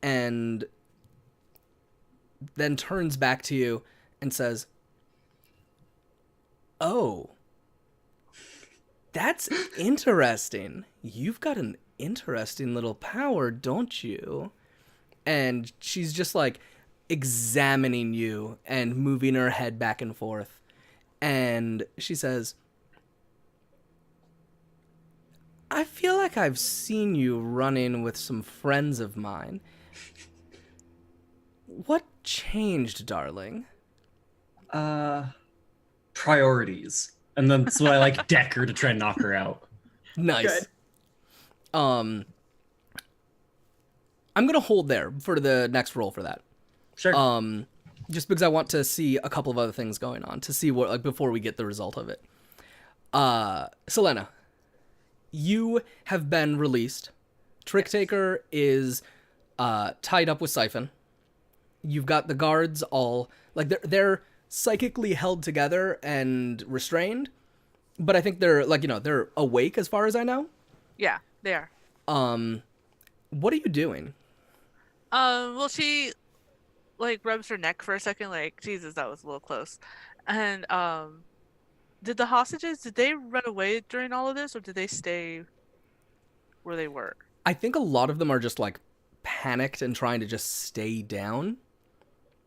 and then turns back to you and says, "Oh, that's interesting. You've got an interesting little power, don't you?" And she's just like examining you and moving her head back and forth. And she says, "I feel like I've seen you running with some friends of mine. What changed, darling?" Priorities. And then so I like deck her to try and knock her out. Nice. Good. I'm gonna hold there for the next roll for that. Sure. Just because I want to see a couple of other things going on to see what, like, before we get the result of it. Selena, you have been released. Trick Taker is tied up with Siphon. You've got the guards all like they're psychically held together and restrained, but I think they're like they're awake as far as I know. Yeah, they are. What are you doing? Well, she like rubs her neck for a second, like, Jesus, that was a little close. And did the hostages, did they run away during all of this, or did they stay where they were? I think a lot of them are just like panicked and trying to just stay down.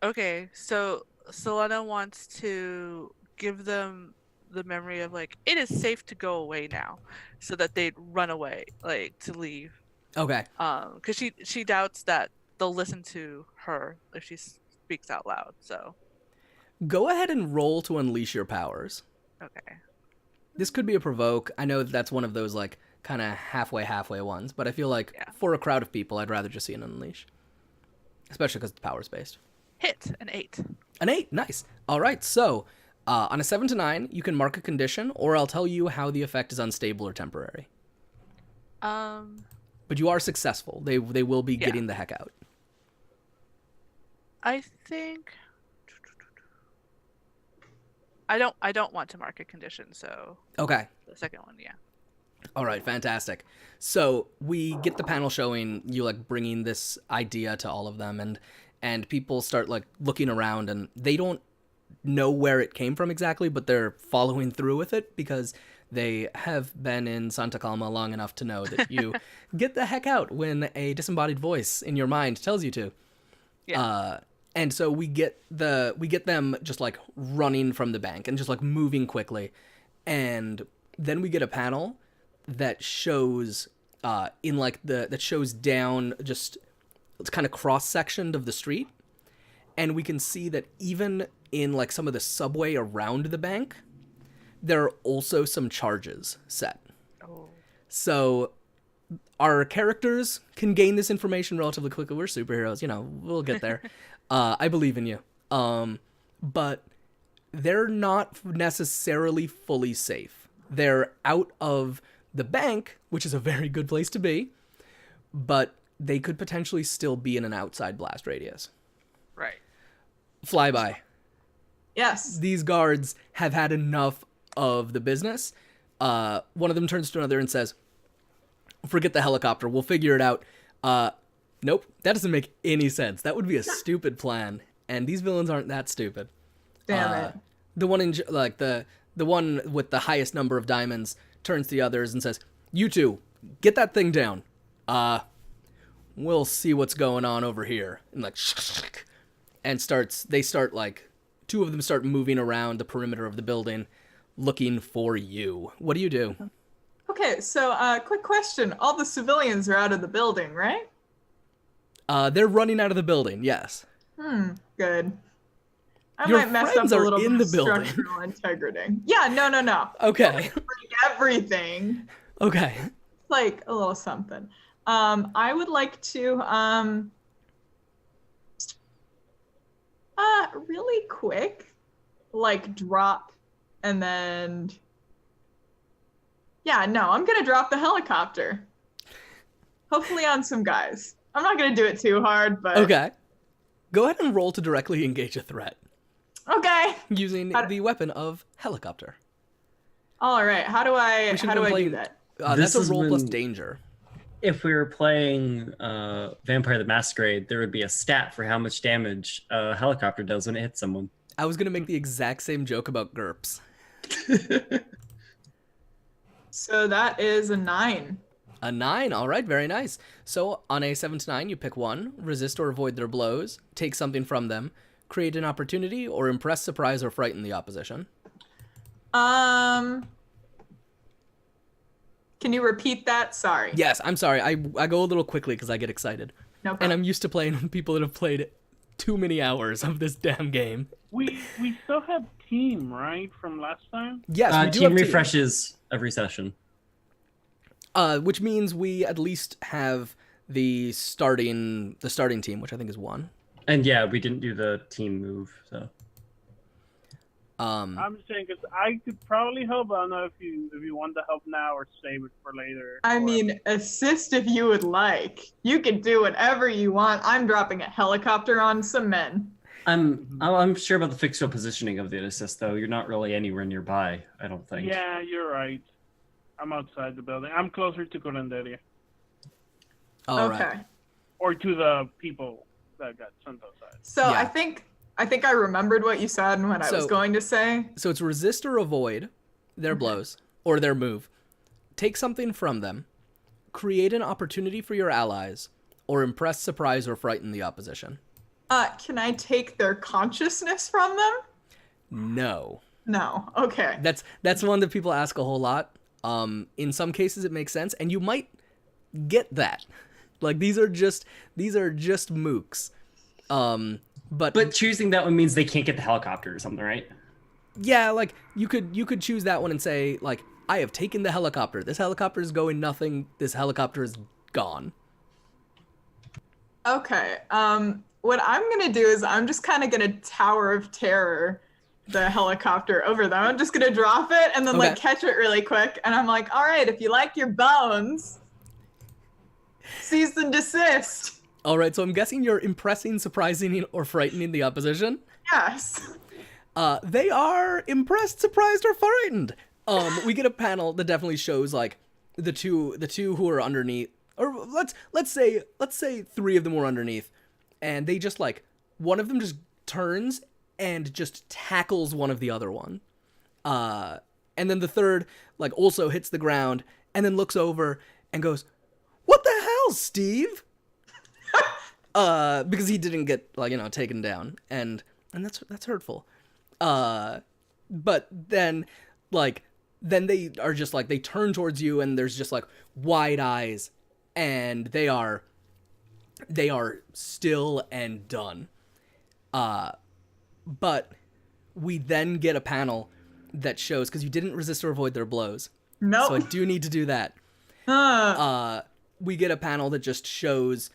Okay, so Selena wants to give them the memory of like, it is safe to go away now, so that they'd run away, like to leave. Okay. Because she doubts that they'll listen to her if she speaks out loud. So Go ahead and roll to unleash your powers. okay. This could be a provoke. I know that's one of those like kind of halfway ones, but I feel like for a crowd of people, I'd rather just see an unleash, especially because it's power's based. Hit an 8. An 8, nice. All right, so on a 7 to 9, you can mark a condition, or I'll tell you how the effect is unstable or temporary. But you are successful. They will be getting the heck out. I think I don't want to mark a condition, so Okay. the second one, yeah. All right, fantastic. So we get the panel showing you like bringing this idea to all of them, and people start like looking around, and they don't know where it came from exactly, but they're following through with it because they have been in Santa Calma long enough to know that you get the heck out when a disembodied voice in your mind tells you to. Yeah. And so we get them just like running from the bank and just like moving quickly. And then we get a panel that shows that shows down, just it's kind of cross-sectioned of the street. And we can see that even in like some of the subway around the bank, there are also some charges set. Oh. So our characters can gain this information relatively quickly. We're superheroes, we'll get there. I believe in you. But they're not necessarily fully safe. They're out of the bank, which is a very good place to be, but they could potentially still be in an outside blast radius. Right. Flyby. Yes. These guards have had enough of the business. One of them turns to another and says, "Forget the helicopter. We'll figure it out." Nope, that doesn't make any sense. That would be a stupid plan, and these villains aren't that stupid. Damn it. The one in like the one with the highest number of diamonds turns to the others and says, "You two, get that thing down. We'll see what's going on over here." And like, and two of them start moving around the perimeter of the building, looking for you. What do you do? Okay, so quick question. All the civilians are out of the building, right? They're running out of the building, yes. Good. I Your might mess up friends a are little in bit of the building. structural integrity. Yeah, no. Okay. Break everything. Okay. Like a little something. I would like to really quick, like drop and then I'm gonna drop the helicopter. Hopefully on some guys. I'm not gonna do it too hard, but Okay. Go ahead and roll to directly engage a threat okay. using the weapon of helicopter. All right. How do I do that? That's This a is roll plus when- danger. If we were playing Vampire the Masquerade, there would be a stat for how much damage a helicopter does when it hits someone. I was going to make the exact same joke about GURPS. So that is a 9. A 9, all right, very nice. So on a 7 to 9, you pick one, resist or avoid their blows, take something from them, create an opportunity, or impress, surprise, or frighten the opposition. Can you repeat that? Sorry. Yes, I'm sorry. I go a little quickly because I get excited. No And problem. I'm used to playing with people that have played too many hours of this damn game. We still have team, right, from last time? Yes, we do Team have refreshes every session. which means we at least have the starting team, which I think is 1. And yeah, we didn't do the team move, so. I'm just saying because I could probably help. I don't know if you want to help now or save it for later. I mean, assist if you would like. You can do whatever you want. I'm dropping a helicopter on some men. I'm sure about the fixal positioning of the assist, though. You're not really anywhere nearby, I don't think. Yeah, you're right. I'm outside the building. I'm closer to Coranderia. All Okay. right. Or to the people that got sent outside. So Yeah. I think I remembered what you said and what I was So- going to say. So it's resist or avoid their blows or their move. Take something from them. Create an opportunity for your allies, or impress, surprise, or frighten the opposition. Can I take their consciousness from them? No. No. Okay. That's one that people ask a whole lot. In some cases it makes sense, and you might get that. Like these are just mooks. But choosing that one means they can't get the helicopter or something, right? yeah, like you could choose that one and say like, I have taken the helicopter. This helicopter is going nothing. This helicopter is gone. Okay. What I'm gonna do is I'm just kind of gonna Tower of Terror the helicopter over them. I'm just gonna drop it and then like Okay. catch it really quick. And I'm like, all right, if you like your bones, cease and desist. All right, so I'm guessing you're impressing, surprising, or frightening the opposition. Yes. They are impressed, surprised, or frightened. We get a panel that definitely shows like the two who are underneath, or let's say 3 of them were underneath, and they just like one of them just turns and just tackles one of the other one, and then the third like also hits the ground and then looks over and goes, "What the hell, Steve?" because he didn't get taken down, and that's hurtful. But then they are just they turn towards you, and there's just wide eyes, and they are still and done. But we then get a panel that shows, because you didn't resist or avoid their blows. Nope. So I do need to do that. We get a panel that just shows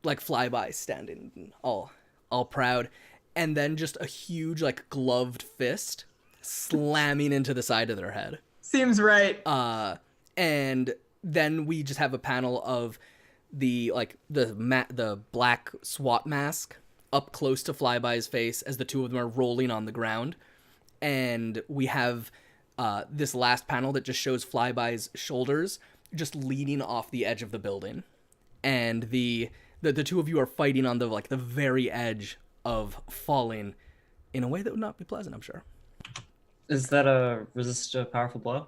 Flyby standing all proud, and then just a huge gloved fist slamming into the side of their head. Seems right. And then we just have a panel of the black SWAT mask up close to Flyby's face as the two of them are rolling on the ground. And we have this last panel that just shows Flyby's shoulders just leaning off the edge of the building. And the two of you are fighting on the very edge of falling in a way that would not be pleasant, I'm sure. Is that a resist a powerful blow?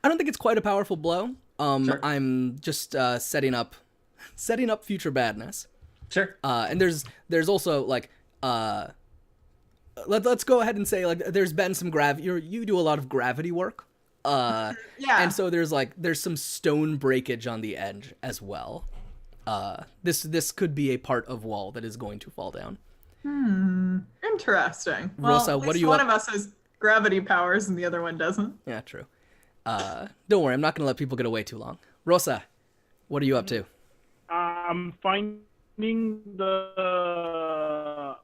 I don't think it's quite a powerful blow. Sure. I'm just setting up future badness. Sure. And there's also let's go ahead and say there's been some you do a lot of gravity work. Yeah. And so there's some stone breakage on the edge as well. This could be a part of wall that is going to fall down. Interesting. Well, Rosa, at what least are you one up- of us has gravity powers and the other one doesn't. Yeah, true. Don't worry, I'm not going to let people get away too long. Rosa, what are you up to? I'm finding the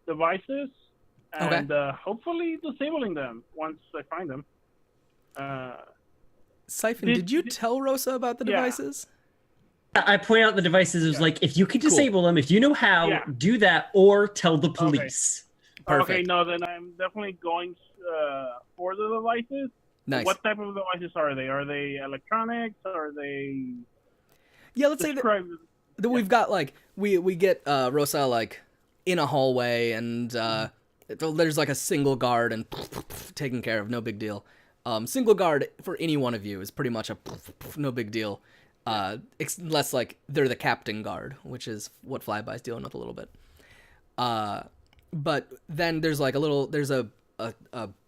devices and hopefully disabling them once I find them. Siphon, did you tell Rosa about the devices? I point out the devices as if you could disable them, if you know how, do that, or tell the police. Okay. Perfect. Okay, no, then I'm definitely going for the devices. Nice. What type of devices are they? Are they electronics? Are they... Yeah, let's say that we've got we get Rosa in a hallway, and there's a single guard and taken care of, no big deal. Single guard for any one of you is pretty much a no big deal. Unless they're the captain guard, which is what Flyby's dealing with a little bit. But then there's there's a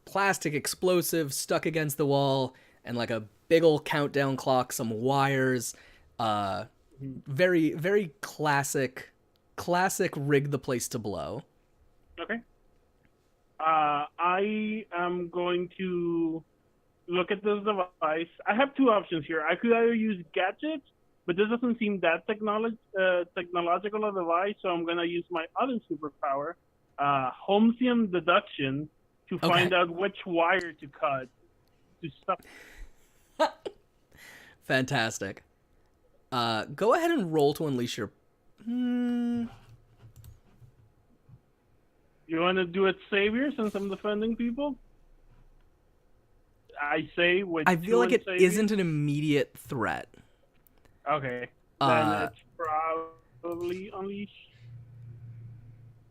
plastic explosive stuck against the wall, and a big old countdown clock, some wires. Very, very classic rig the place to blow. Okay. I am going to look at this device. I have two options here. I could either use gadgets, but this doesn't seem that technological a device, so I'm going to use my other superpower, Holmesian deduction, to find out which wire to cut to stop. Fantastic. Go ahead and roll to unleash your... You want to do it savior since I'm defending people? I say with I feel like it isn't an immediate threat. Okay. Then it's probably unleash.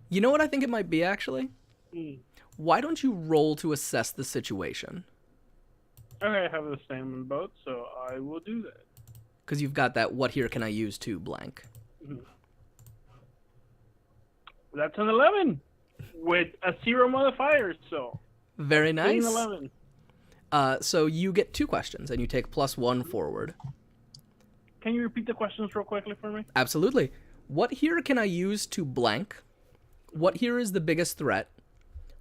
You know what I think it might be, actually? Hmm. Why don't you roll to assess the situation? Okay, I have the same in both, so I will do that. Because you've got that what here can I use to blank. Mm-hmm. That's an 11 with a 0 modifier, so... Very nice. 11. So you get 2 questions, and you take +1 forward. Can you repeat the questions real quickly for me? Absolutely. What here can I use to blank? What here is the biggest threat?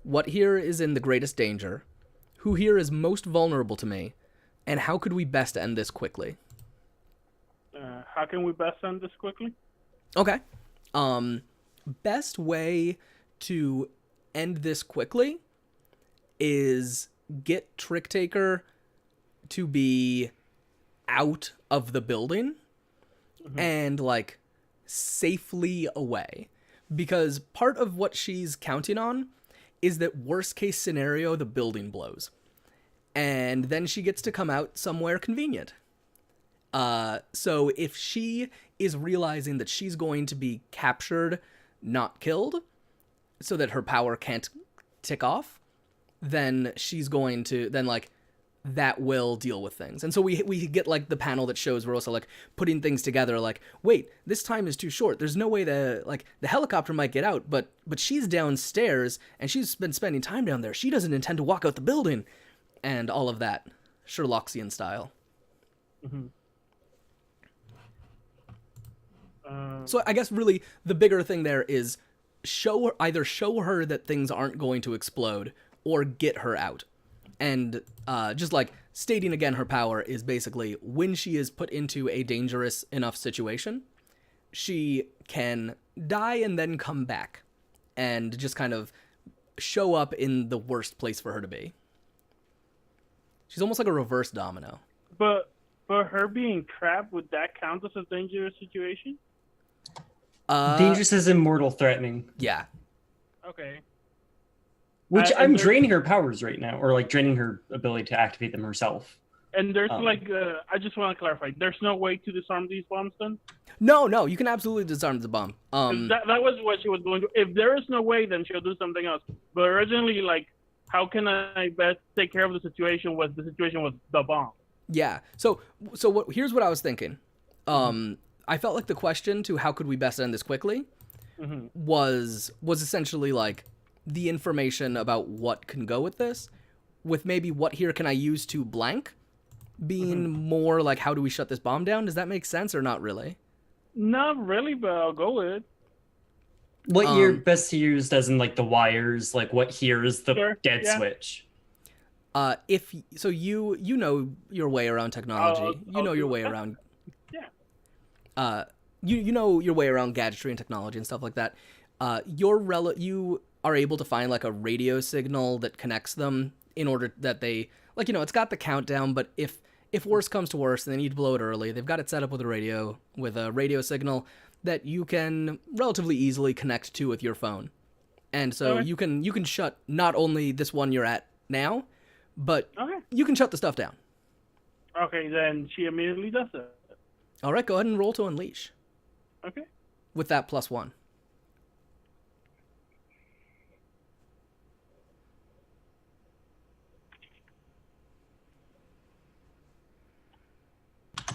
What here is in the greatest danger? Who here is most vulnerable to me? And how could we best end this quickly? How can we best end this quickly? Okay. Best way to end this quickly is get Trick Taker to be out of the building and safely away, because part of what she's counting on is that worst case scenario the building blows, and then she gets to come out somewhere convenient. So if she is realizing that she's going to be captured, not killed, so that her power can't tick off, then she's going to that will deal with things. And so we get like the panel that shows Rosa like putting things together, like, wait, this time is too short. There's no way to, like, the helicopter might get out, but she's downstairs and she's been spending time down there. She doesn't intend to walk out the building, and all of that, Sherlockian style. Mm-hmm. So I guess really the bigger thing there is either show her that things aren't going to explode or get her out. And just like stating again, her power is basically when she is put into a dangerous enough situation, she can die and then come back and just kind of show up in the worst place for her to be. She's almost like a reverse domino. But her being trapped, would that count as a dangerous situation? Dangerous is immortal threatening. Yeah. Okay. Which and I'm there's- draining her powers right now, or like draining her ability to activate them herself. And there's I just want to clarify. There's no way to disarm these bombs then? No, you can absolutely disarm the bomb. 'Cause that was what she was going to. If there is no way, then she'll do something else. But originally, like, how can I best take care of the situation? Was the situation was the bomb? Yeah. So here's what I was thinking. I felt like the question to how could we best end this quickly was essentially like the information about what can go with this, with maybe what here can I use to blank being more like how do we shut this bomb down? Does that make sense or not really? Not really, but I'll go with it. What you're best used as in like the wires, like what here is the Sure, dead yeah. switch. If so, you know your way around technology. You know I'll your do way that. around. Yeah. You know your way around gadgetry and technology and stuff like that. You are able to find like a radio signal that connects them in order that they like, it's got the countdown, but if worse comes to worse and they need to blow it early, they've got it set up with a radio signal that you can relatively easily connect to with your phone. And so Okay. you can shut not only this one you're at now, but Okay. you can shut the stuff down. Okay, then she immediately does it. All right, go ahead and roll to unleash Okay. with that +1.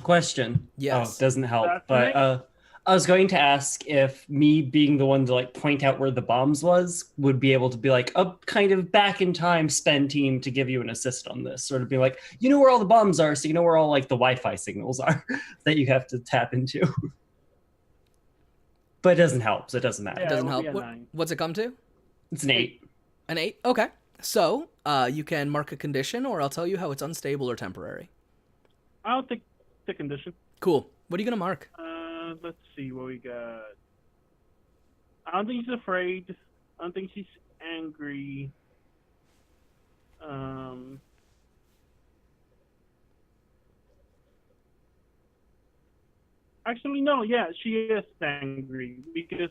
Question. Yes. Oh, doesn't help. That's But right. I was going to ask if me being the one to like point out where the bombs was would be able to be like a kind of back in time spend team to give you an assist on this, sort of be like, you know where all the bombs are, so you know where all like the Wi-Fi signals are that you have to tap into. But it doesn't help, so it doesn't matter. Yeah, Doesn't it help. would be a 9. What's it come to? It's an 8. An 8? Okay. So, you can mark a condition, or I'll tell you how it's unstable or temporary. I'll take the condition. Cool. What are you going to mark? Let's see what we got. I don't think she's afraid. I don't think she's angry. Actually, no. Yeah, she is angry because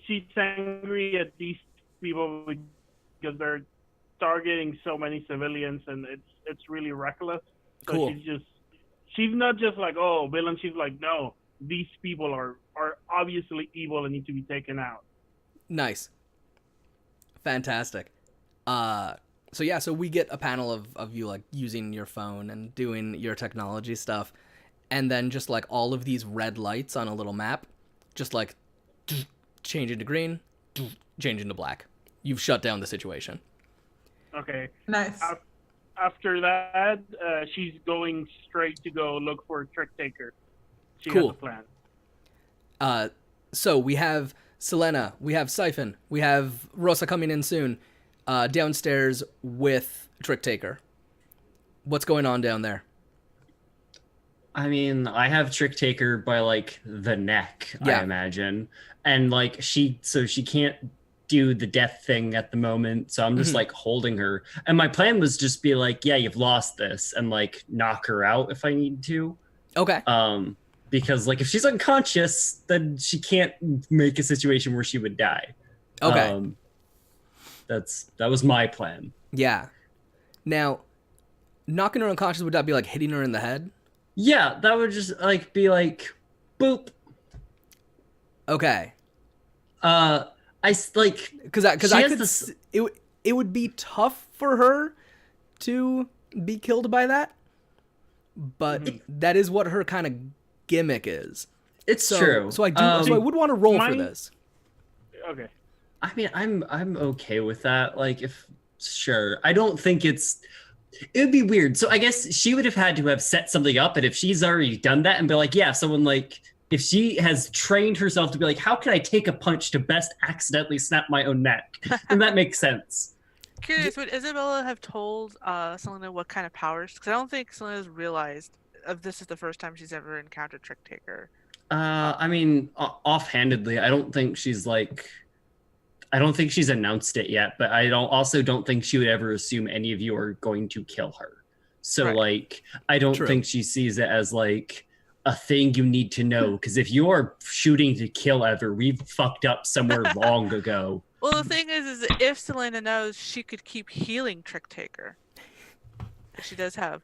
she's angry at these people because they're targeting so many civilians, and it's really reckless. So Cool. she's not just like, oh, villain. She's like, no, these people are obviously evil and need to be taken out. Nice. Fantastic. So we get a panel of you like using your phone and doing your technology stuff, and then just like all of these red lights on a little map, just like changing to green, changing to black. You've shut down the situation. Okay. Nice. After that, she's going straight to go look for Trick Taker. She Cool. has a plan. So we have Selena, we have Siphon, we have Rosa coming in soon, downstairs with Trick Taker. What's going on down there? I mean, I have Trick Taker by like the neck, Yeah. I imagine. And like she can't do the death thing at the moment, so I'm just like holding her. And my plan was just be like, yeah, you've lost this, and like knock her out if I need to. Okay. Because like if she's unconscious, then she can't make a situation where she would die. Okay. That was my plan. Yeah. Now, knocking her unconscious, would that be like hitting her in the head? Yeah, that would just like be like boop. Okay. I like Because She I has could this- it would be tough for her to be killed by that, but that is what her kind of gimmick is. It's So, true. So I do. So I would want to roll for mine- this. Okay. I mean, I'm okay with that. Like, if sure, I don't think it would be weird. So I guess she would have had to have set something up, and if she's already done that and be like, yeah, someone like. If she has trained herself to be like, how can I take a punch to best accidentally snap my own neck? Then that makes sense. Curious, would Isabella have told Selena what kind of powers? Because I don't think Selena's realized if this is the first time she's ever encountered Trick Taker. I mean, offhandedly, I don't think she's announced it yet, but I also don't think she would ever assume any of you are going to kill her. So Right. like, I don't True. think she sees it as like a thing you need to know. Because if you're shooting to kill ever, we've fucked up somewhere long ago. Well, the thing is if Selena knows, she could keep healing Trick Taker. If she does have.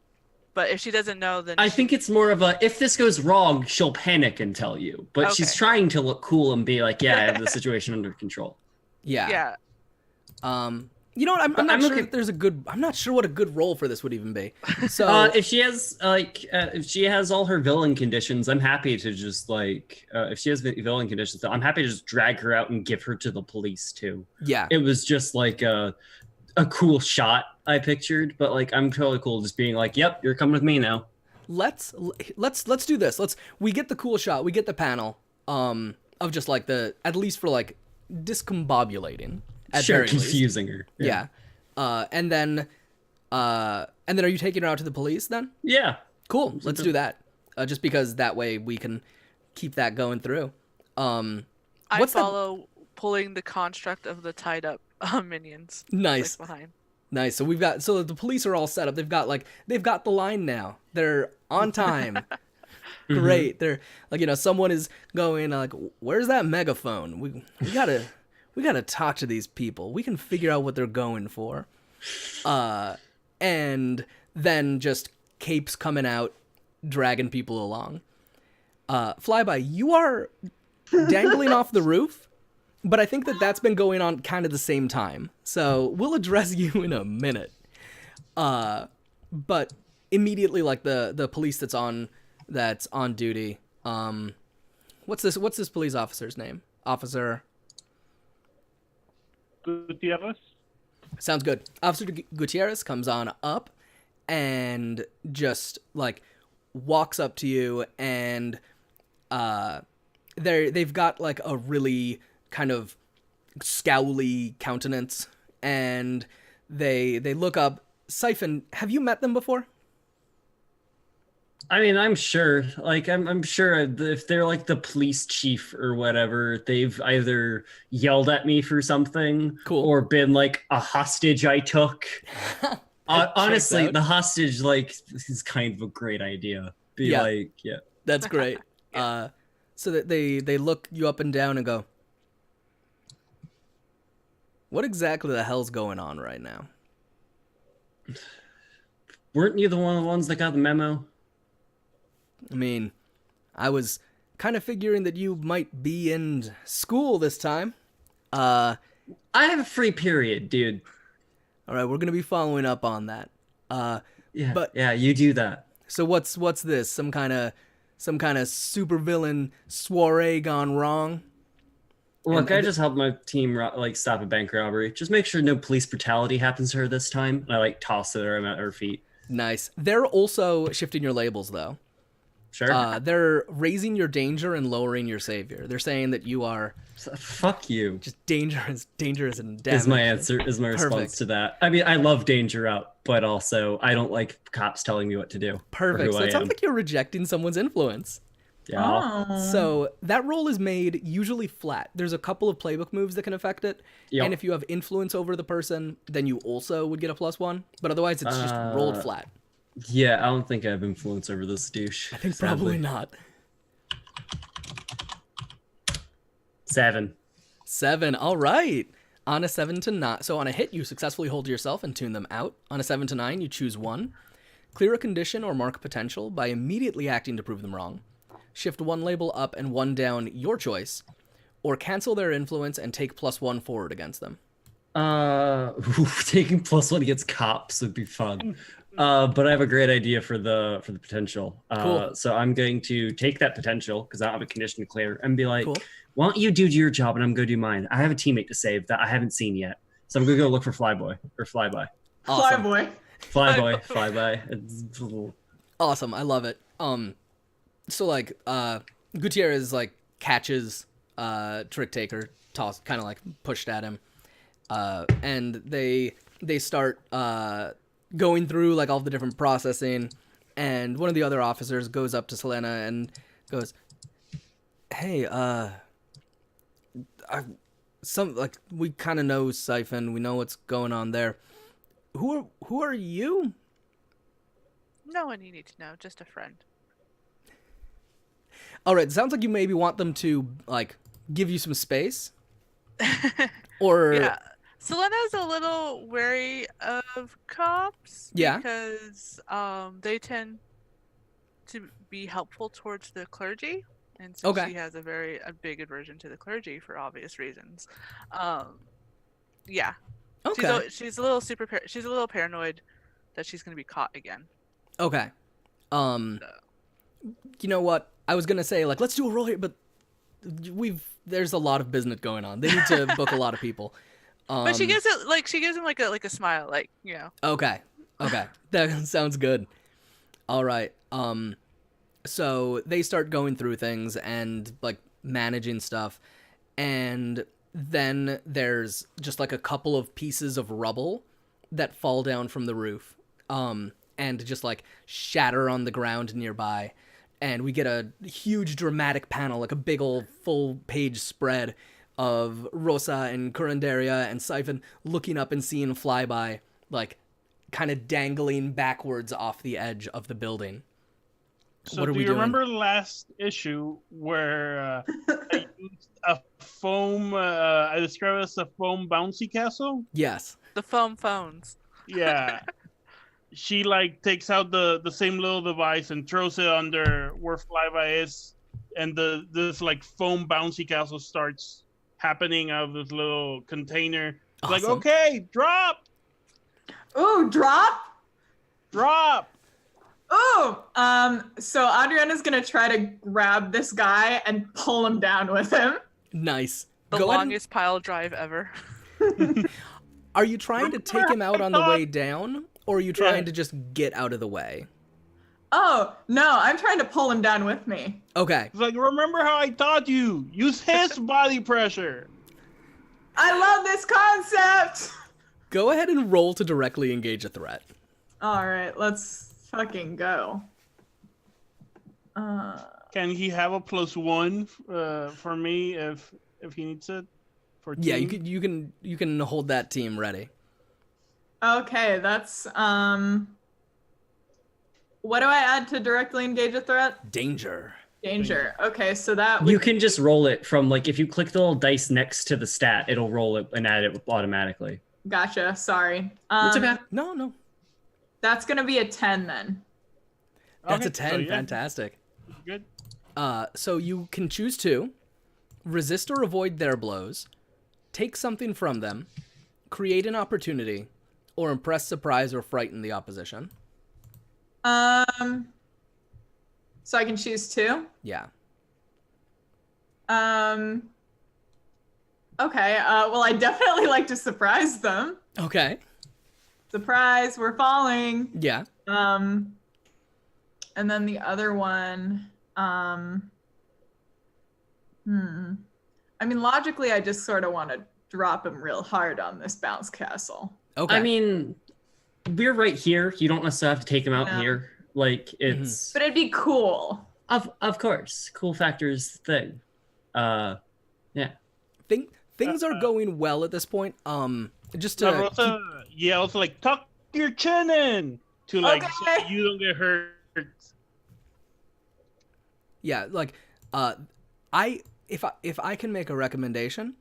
But if she doesn't know, then I think it's more of a, if this goes wrong, she'll panic and tell you. But she's Okay. trying to look cool and be like, yeah, I have the situation under control. Yeah. yeah. You know what? I'm not I'm sure okay- if there's a good. I'm not sure what a good role for this would even be. So If she has if she has all her villain conditions, I'm happy to just like if she has villain conditions, I'm happy to just drag her out and give her to the police too. yeah, It was just like a cool shot I pictured, but like I'm totally cool just being like, yep, you're coming with me now. let's do this. We get the cool shot. We get the panel of just like at least for like discombobulating. At Sure, very least. confusing her. Yeah. And then are you taking her out to the police then? Yeah. Cool. Let's do that. Just because that way we can keep that going through. I What's that- follow pulling the construct of the tied up minions. Nice. Like, behind. Nice. So the police are all set up. They've got the line now. They're on time. Great. They're like, someone is going like, where's that megaphone? We gotta talk to these people. We can figure out what they're going for. And then just capes coming out, dragging people along. Flyby, you are dangling off the roof, but I think that's been going on kind of the same time. So we'll address you in a minute. But immediately, like the police that's on duty. What's this police officer's name? Officer. Gutierrez? Sounds good. Officer Gutierrez comes on up and just like walks up to you, and they've got like a really kind of scowly countenance, and they look up. Siphon, have you met them before? I mean, I'm sure. Like, I'm sure if they're like the police chief or whatever, they've either yelled at me for something, Cool. or been like a hostage I took. Honestly, out. the hostage is kind of a great idea. Yeah. That's great. So that they look you up and down and go, what exactly the hell's going on right now? Weren't you the ones that got the memo? I mean, I was kind of figuring that you might be in school this time. I have a free period, dude. All right, we're gonna be following up on that. Yeah, But- yeah, you do that. So what's this? Some kind of supervillain soiree gone wrong? Look, And- I just helped my team stop a bank robbery. Just make sure no police brutality happens to her this time. And I toss it at her feet. Nice. They're also shifting your labels though. Sure. They're raising your danger and lowering your savior. They're saying that you are Fuck you. just dangerous and damaging. Is my answer, is my response Perfect. to that. I mean, I love danger out, but also I don't like cops telling me what to do. or Perfect. who So I it sounds am. like you're rejecting someone's influence. Yeah. Oh. So that roll is made usually flat. There's a couple of playbook moves that can affect it. Yep. And if you have influence over the person, then you also would get a +1. But otherwise, it's just rolled flat. Yeah, I don't think I have influence over this douche. I think probably not. 7. 7. All right. On a 7 to 9. So on a hit, you successfully hold yourself and tune them out. On a 7 to 9, you choose 1. Clear a condition or mark potential by immediately acting to prove them wrong. Shift 1 label up and 1 down, your choice. Or cancel their influence and take +1 forward against them. Taking +1 against cops would be fun. But I have a great idea for the potential. Cool. So I'm going to take that potential because I don't have a condition to clear and be like, Cool. why don't you do your job and I'm going to do mine? I have a teammate to save that I haven't seen yet. So I'm going to go look for Flyboy or Flyby. Awesome. Flyby. Awesome. I love it. So like Gutierrez like catches Trick Taker, kind of like pushed at him. And they start going through like all the different processing, and one of the other officers goes up to Selena and goes, "Hey, we kind of know Siphon. We know what's going on there. Who are you?" No one you need to know, just a friend. All right, sounds like you maybe want them to like give you some space, or Yeah. Selena's a little wary of cops Yeah. because they tend to be helpful towards the clergy, and so Okay. she has a big aversion to the clergy for obvious reasons. Yeah. okay, She's a little she's a little paranoid that she's going to be caught again. okay. You know what? I was gonna say like let's do a roll here, but there's a lot of business going on. They need to book a lot of people. But she gives him like a smile, like, you know. Okay. That sounds good. All right. So they start going through things and like managing stuff, and then there's just like a couple of pieces of rubble that fall down from the roof, and just like shatter on the ground nearby, and we get a huge dramatic panel, like a big old full page spread of Rosa and Curanderia and Siphon looking up and seeing Flyby, like, kind of dangling backwards off the edge of the building. So What are do we you doing? remember last issue where I used a foam? I described it as a foam bouncy castle. Yes. The foam phones. Yeah. She like takes out the same little device and throws it under where Flyby is, and this like foam bouncy castle starts happening out of this little container. It's like, Awesome. okay, drop. Ooh, drop. Ooh. So Adriana's gonna try to grab this guy and pull him down with him. Nice. The Go ahead and- longest pile drive ever. Are you trying to take him out on the way down, or are you trying to just get out of the way? Oh, no, I'm trying to pull him down with me. Okay. It's like, remember how I taught you? Use his body pressure. I love this concept. Go ahead and roll to directly engage a threat. All right, let's fucking go. Can he have a +1 for me if he needs it? For Yeah, team? you can hold that team ready. Okay, that's what do I add to directly engage a threat? Danger. Danger. Okay, so that You can just roll it from like if you click the little dice next to the stat, it'll roll it and add it automatically. Gotcha. Sorry. It's okay. No. That's gonna be a 10 then. That's a Okay, 10. so yeah, Fantastic. good. So you can choose to resist or avoid their blows, take something from them, create an opportunity, or impress, surprise, or frighten the opposition. So I can choose 2. Yeah. Okay. Well, I definitely like to surprise them. Okay. Surprise, we're falling. Yeah. And then the other one, I mean, logically, I just sort of want to drop him real hard on this bounce castle. Okay. I mean, we're right here. You don't necessarily have to take him out No. here. Like it's But it'd be cool. of course, cool factors thing. Yeah. Things are going well at this point. Just to Rosa yells like, tuck your chin in to like so Okay. you don't get hurt. yeah, like if I can make a recommendation,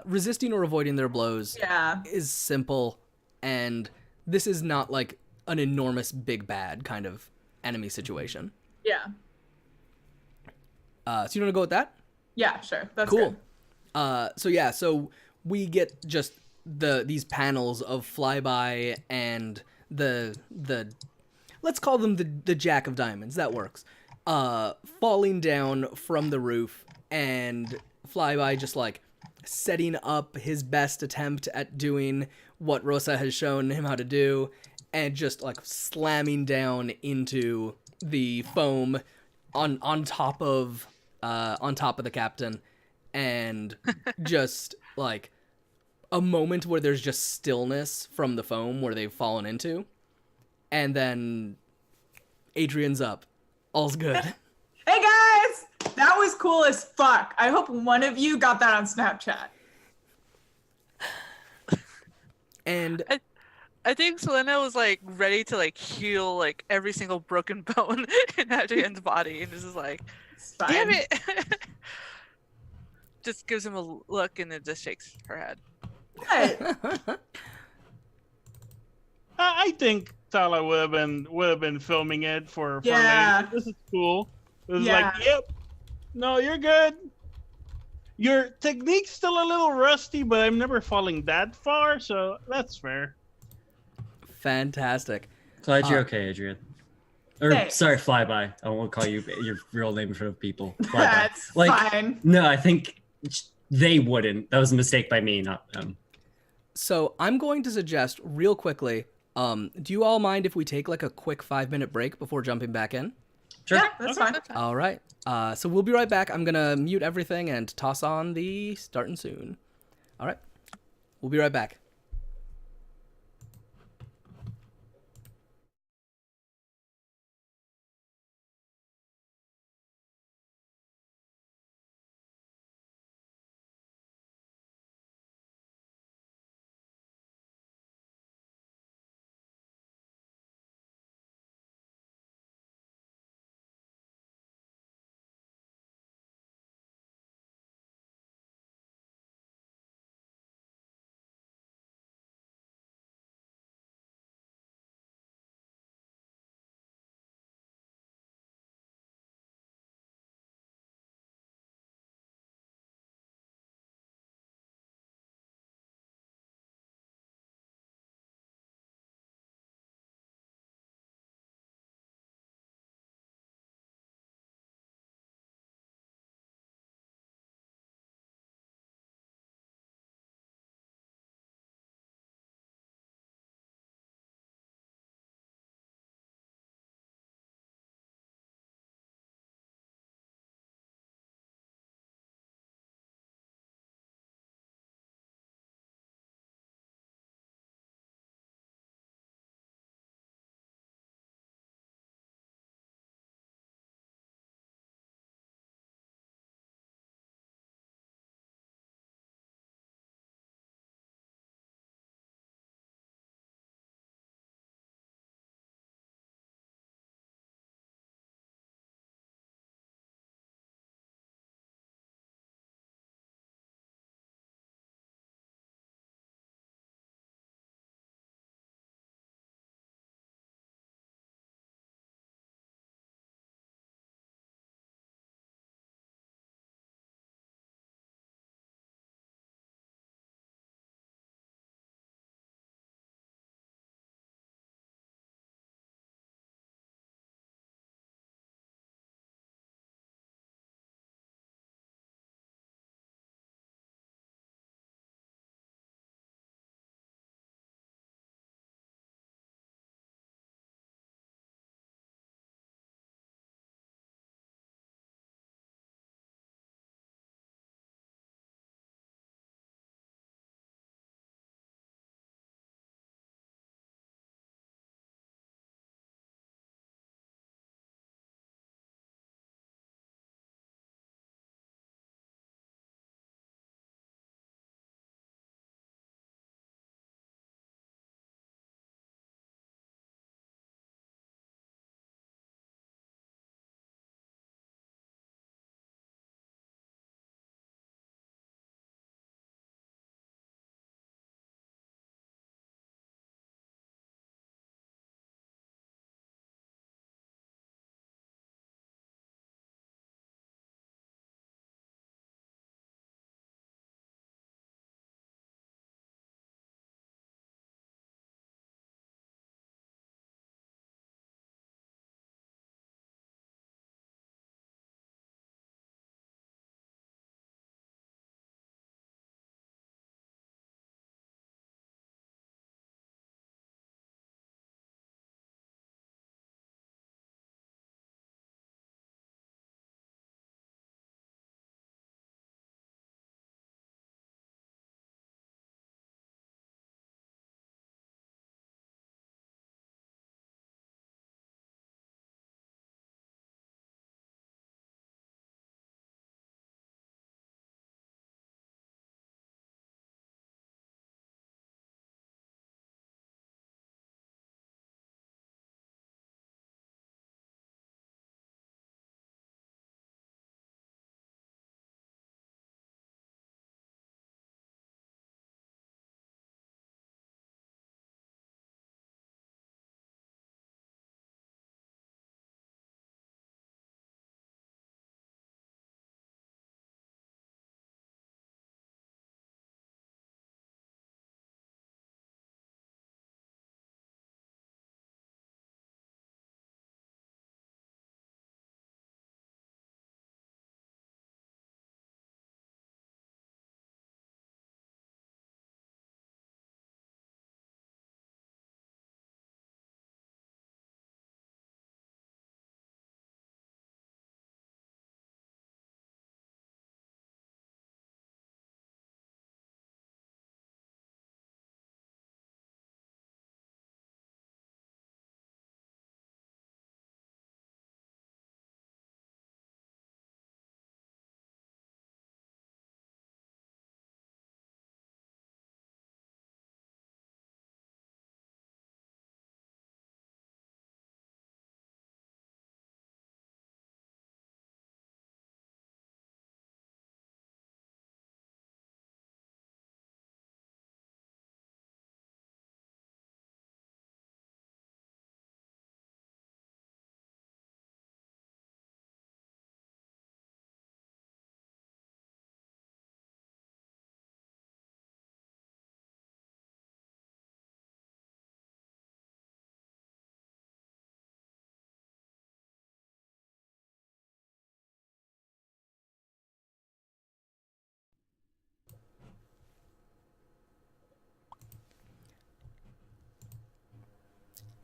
resisting or avoiding their blows Yeah. is simple, and this is not like an enormous big bad kind of enemy situation. Yeah. So you want to go with that? Yeah, sure. That's Cool. good. So we get just these panels of Flyby and the let's call them the Jack of Diamonds. That works. Falling down from the roof, and Flyby just like setting up his best attempt at doing what Rosa has shown him how to do, and just like slamming down into the foam on top of the captain, and just like a moment where there's just stillness from the foam where they've fallen into, and then Adrian's up. All's good. Hey guys, that was cool as fuck. I hope one of you got that on Snapchat. And I think Selena was like ready to like heal like every single broken bone in Adrian's body, and this is like, It's fine. damn it. Just gives him a look and then just shakes her head. What? I think Tala would have been filming it for Yeah. later. This is cool. It was Yeah. like, yep, no, you're good. Your technique's still a little rusty, but I'm never falling that far, so that's fair. fantastic. Glad you're okay, Adrian. Or Thanks. sorry, Flyby. I won't call you your real name in front of people. Flyby. That's fine. No, I think they wouldn't. That was a mistake by me, not them. So I'm going to suggest real quickly, do you all mind if we take like a quick 5-minute break before jumping back in? Sure. Yeah, that's fine. All right. So we'll be right back. I'm going to mute everything and toss on the starting soon. All right. We'll be right back.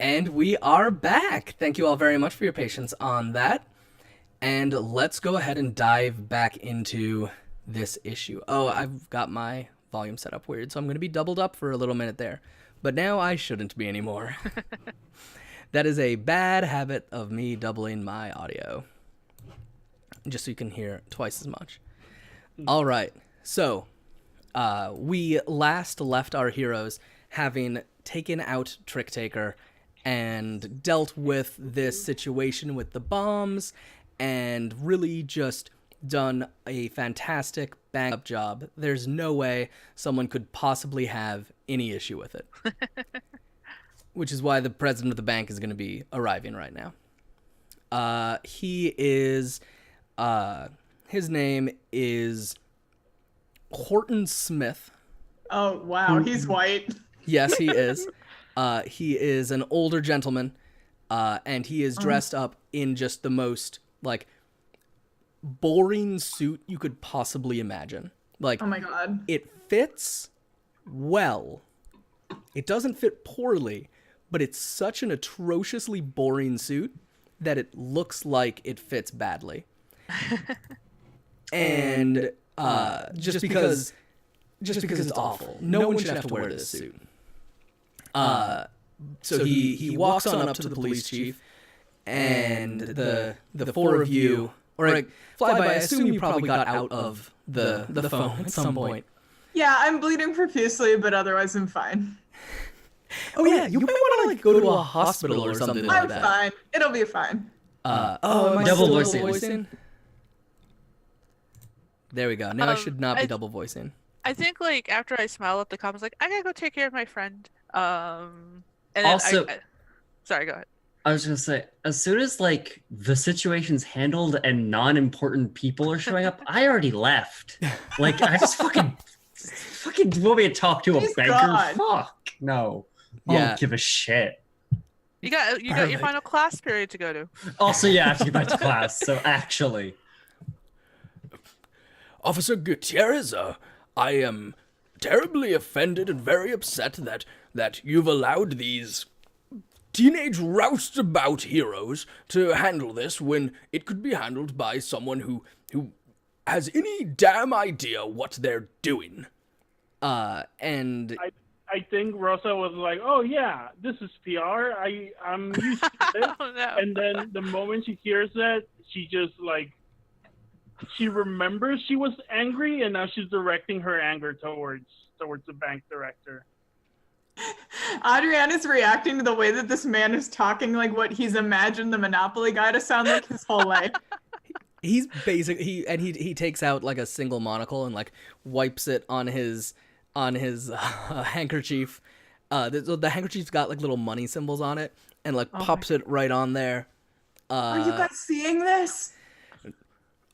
And we are back. Thank you all very much for your patience on that. And let's go ahead and dive back into this issue. Oh, I've got my volume set up weird, so I'm going to be doubled up for a little minute there. But now I shouldn't be anymore. That is a bad habit of me doubling my audio. Just so you can hear twice as much. All right. So, we last left our heroes having taken out Trick Taker and dealt with this situation with the bombs and really just done a fantastic bang-up job. There's no way someone could possibly have any issue with it. Which is why the president of the bank is going to be arriving right now. He is... his name is Horton Smith. Oh, wow. He's white. Yes, he is. He is an older gentleman, and he is dressed up in just the most, like, boring suit you could possibly imagine. Like, Oh my god. it fits well. It doesn't fit poorly, but it's such an atrociously boring suit that it looks like it fits badly. And just because it's awful. No one should have to wear this suit. So he walks on up to the police chief, and the four of you, or like, Flyby, I assume you probably got out of the phone at some point. Yeah, I'm bleeding profusely, but otherwise I'm fine. Oh yeah, you might want to like go to a hospital or something like I'm that. fine. It'll be fine. Am I Double still voicing. There we go. Now I should not be I- double voicing. I think like after I smile at the cops, like I gotta go take care of my friend. And then Also- sorry, go ahead. I was gonna say, as soon as like the situation's handled and non-important people are showing up, I already left. Like I just fucking want me to talk to a He's banker? gone. Fuck no. I Yeah. don't give a shit. You got your Perfect. final class period to go to. Also, yeah, I have to get back to class. So actually, Officer Gutierrez, I am terribly offended and very upset that you've allowed these teenage roustabout heroes to handle this when it could be handled by someone who has any damn idea what they're doing. And I think Rosa was like, "Oh yeah, this is PR. I'm used to this." Oh no. And then the moment she hears that, she just like she remembers she was angry, and now she's directing her anger towards the bank director. Adriana's reacting to the way that this man is talking like what he's imagined the Monopoly guy to sound like his whole life. he's basically he takes out like a single monocle and like wipes it on his handkerchief. The handkerchief's got like little money symbols on it, and like pops it right on there. Are you guys seeing this?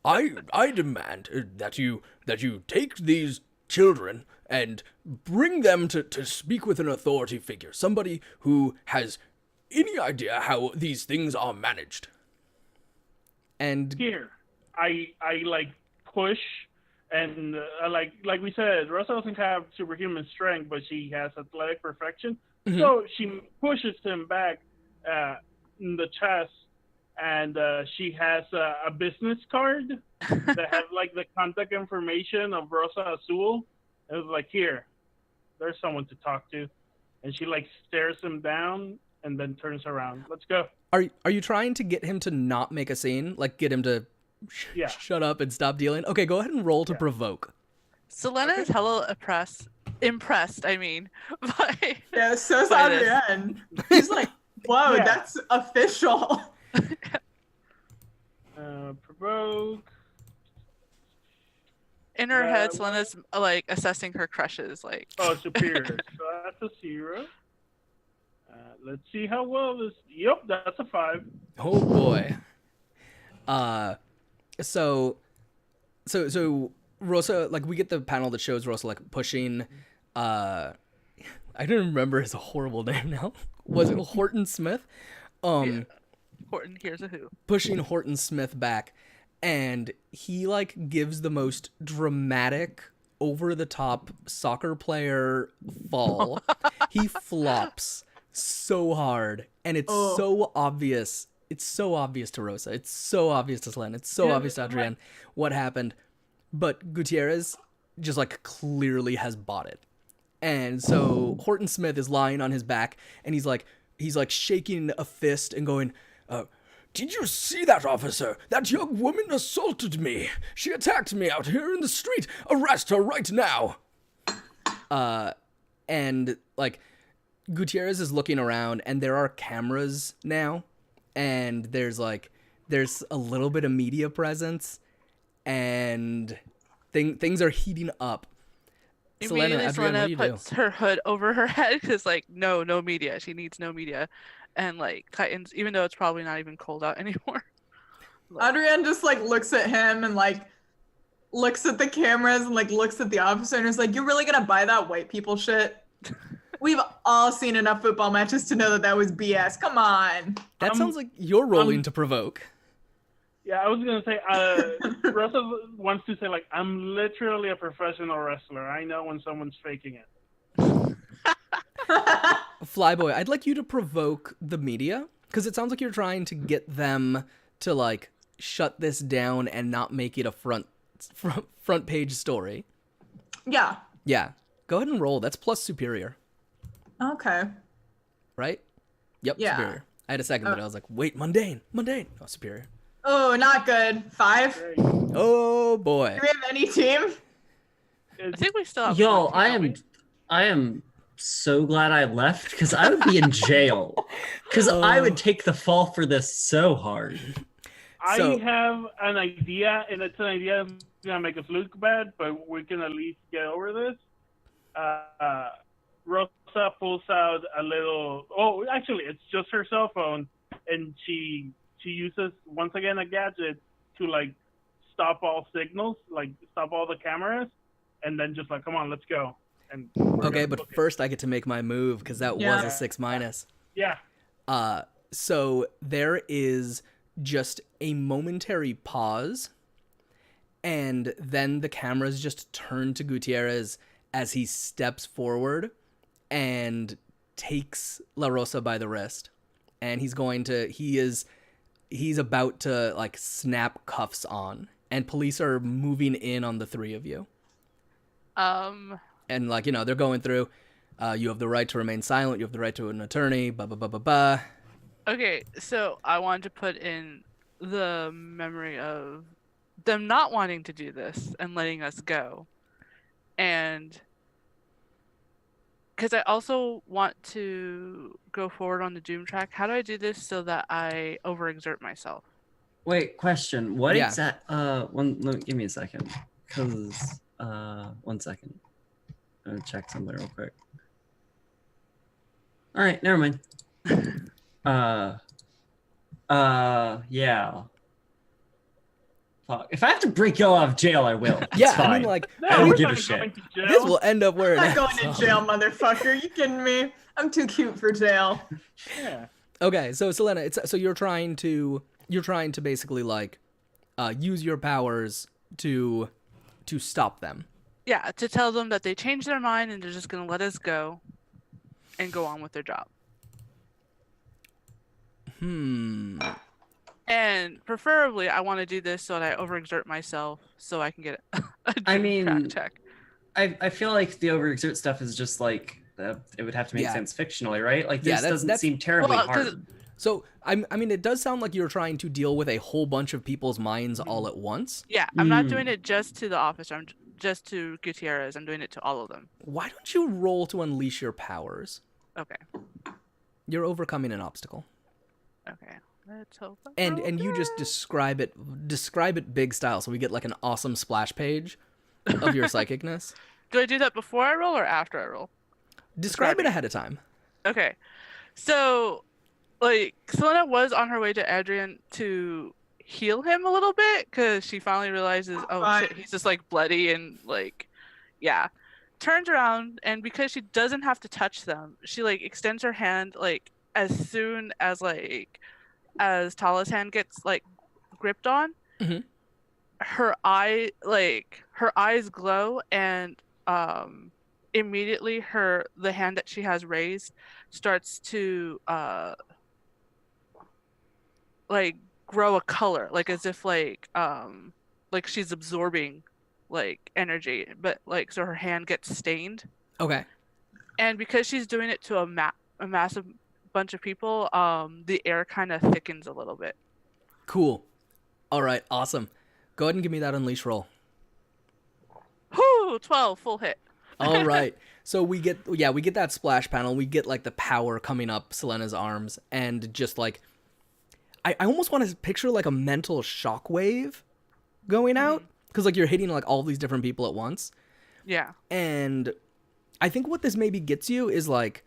I demand that you take these children and bring them to speak with an authority figure, somebody who has any idea how these things are managed. And Here, I like push, and like we said, Rosa doesn't have superhuman strength, but she has athletic perfection. So she pushes him back in the chest, and she has a business card that has like the contact information of Rosa Azul. It was like, here, there's someone to talk to, and she like stares him down and then turns around. Let's go. are you trying to get him to not make a scene, like get him to Yeah. shut up and stop dealing? Okay, go ahead and roll to provoke. Selena is hella impressed, I mean, by Yeah, so's By this. Adrienne. He's like, whoa, Yeah. that's official. Provoke. in her head. Selena's like assessing her crushes, like. Oh, superior. So that's a 0. Let's see how well this. Yep, that's a 5. Oh boy. So Rosa, like, we get the panel that shows Rosa like pushing. I don't remember his horrible name now. Was it Horton Smith? Yeah. Horton, here's a who. Pushing Horton Smith back, and he like gives the most dramatic, over the top soccer player fall. He flops so hard, and it's so obvious. It's so obvious to Rosa. It's so obvious to Selena. It's so obvious to Adrienne what happened. But Gutierrez just like clearly has bought it. And so Horton Smith is lying on his back, and he's like shaking a fist and going, "Did you see that, officer? That young woman assaulted me. She attacked me out here in the street. Arrest her right now." And like Gutierrez is looking around, and there are cameras now, and there's a little bit of media presence, and things are heating up. Immediately, Adrienne, what do you do? puts her hood over her head because, like, no media. She needs no media, and like tightens, even though it's probably not even cold out anymore. Adrienne just like looks at him and like looks at the cameras and like looks at the officer and is like, "You're really gonna buy that white people shit? We've all seen enough football matches to know that was BS. Come on." That sounds like you're rolling to provoke. Yeah, I was gonna say, Russell wants to say, like, I'm literally a professional wrestler. I know when someone's faking it. Flyboy, I'd like you to provoke the media, because it sounds like you're trying to get them to like shut this down and not make it a front page story. Yeah. Yeah, go ahead and roll. That's plus superior, Okay. right? Yep, Yeah. superior. I had a second, but I was like, wait, mundane. Oh, superior. Oh, not good. 5. Great. Oh boy. Do we have any team? I think we still have. Yo, 14, I am so glad I left because I would be in jail. Because I would take the fall for this so hard. So- I have an idea, and it's an idea that's gonna make us look bad, but we can at least get over this. Rosa pulls out a little. Oh, actually, it's just her cell phone, and she uses once again a gadget to like stop all signals, like stop all the cameras, and then just like, come on, let's go. And Okay, but first I get to make my move because that was Yeah. a 6-. yeah, So there is just a momentary pause, and then the cameras just turn to Gutierrez as he steps forward and takes La Rosa by the wrist, and he's about to like snap cuffs on, and police are moving in on the three of you. And like, you know, they're going through, you have the right to remain silent, you have the right to an attorney, blah blah blah blah blah. Okay, so I wanted to put in the memory of them not wanting to do this and letting us go. And because I also want to go forward on the Doom track, how do I do this so that I overexert myself? Wait, question. What Yeah. give me a second. Cause 1 second. I'm gonna check something real quick. Alright, never mind. Yeah. Fuck. If I have to break y'all out of jail, I will. It's Yeah, fine. I mean, like, no, I don't we're give a not shit. going to jail. this will end up where it I'm not ends. going to jail, motherfucker. You kidding me? I'm too cute for jail. Yeah. Okay, so Selena, so you're trying to basically like use your powers to stop them. Yeah, to tell them that they changed their mind and they're just going to let us go and go on with their job. And preferably, I want to do this so that I overexert myself so I can get a I Doom mean, track check. I feel like the overexert stuff is just like it would have to make Yeah. sense fictionally, right? Like Yeah, this that's- doesn't seem terribly Well, 'cause- hard. So I mean, it does sound like you're trying to deal with a whole bunch of people's minds all at once. Yeah, I'm not doing it just to the officer. I'm just to Gutierrez. I'm doing it to all of them. Why don't you roll to unleash your powers? Okay. You're overcoming an obstacle. Okay. Let's hope. And you just describe it big style, so we get like an awesome splash page of your psychicness. Do I do that before I roll or after I roll? Describe it ahead of time. Okay. So, like, Selena was on her way to Adrian to heal him a little bit because she finally realizes, oh shit, he's just like bloody and like, yeah. Turns around, and because she doesn't have to touch them, she like extends her hand like as soon as Tala's hand gets like gripped on. Mhm. Her eyes glow, and immediately the hand that she has raised starts to like grow a color, like as if like she's absorbing like energy, but like so her hand gets stained. Okay. And because she's doing it to a massive bunch of people, the air kind of thickens a little bit. Cool. All right. Awesome. Go ahead and give me that unleash roll. Whoo! 12 full hit. All right. So we get that splash panel. We get like the power coming up Selena's arms, and just like I almost want to picture like a mental shockwave going out, because like you're hitting like all these different people at once. Yeah. And I think what this maybe gets you is like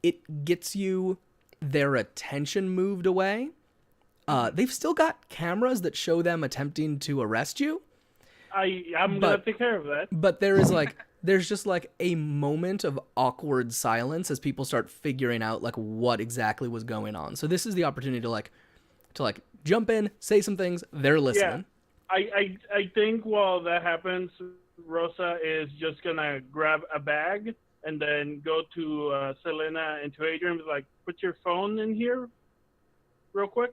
it gets you their attention moved away. They've still got cameras that show them attempting to arrest you. I'm gonna take care of that. But there is like there's just like a moment of awkward silence as people start figuring out like what exactly was going on. So this is the opportunity to jump in, say some things. They're listening. Yeah. I think while that happens, Rosa is just gonna grab a bag and then go to Selena and to Adrian, like, put your phone in here real quick.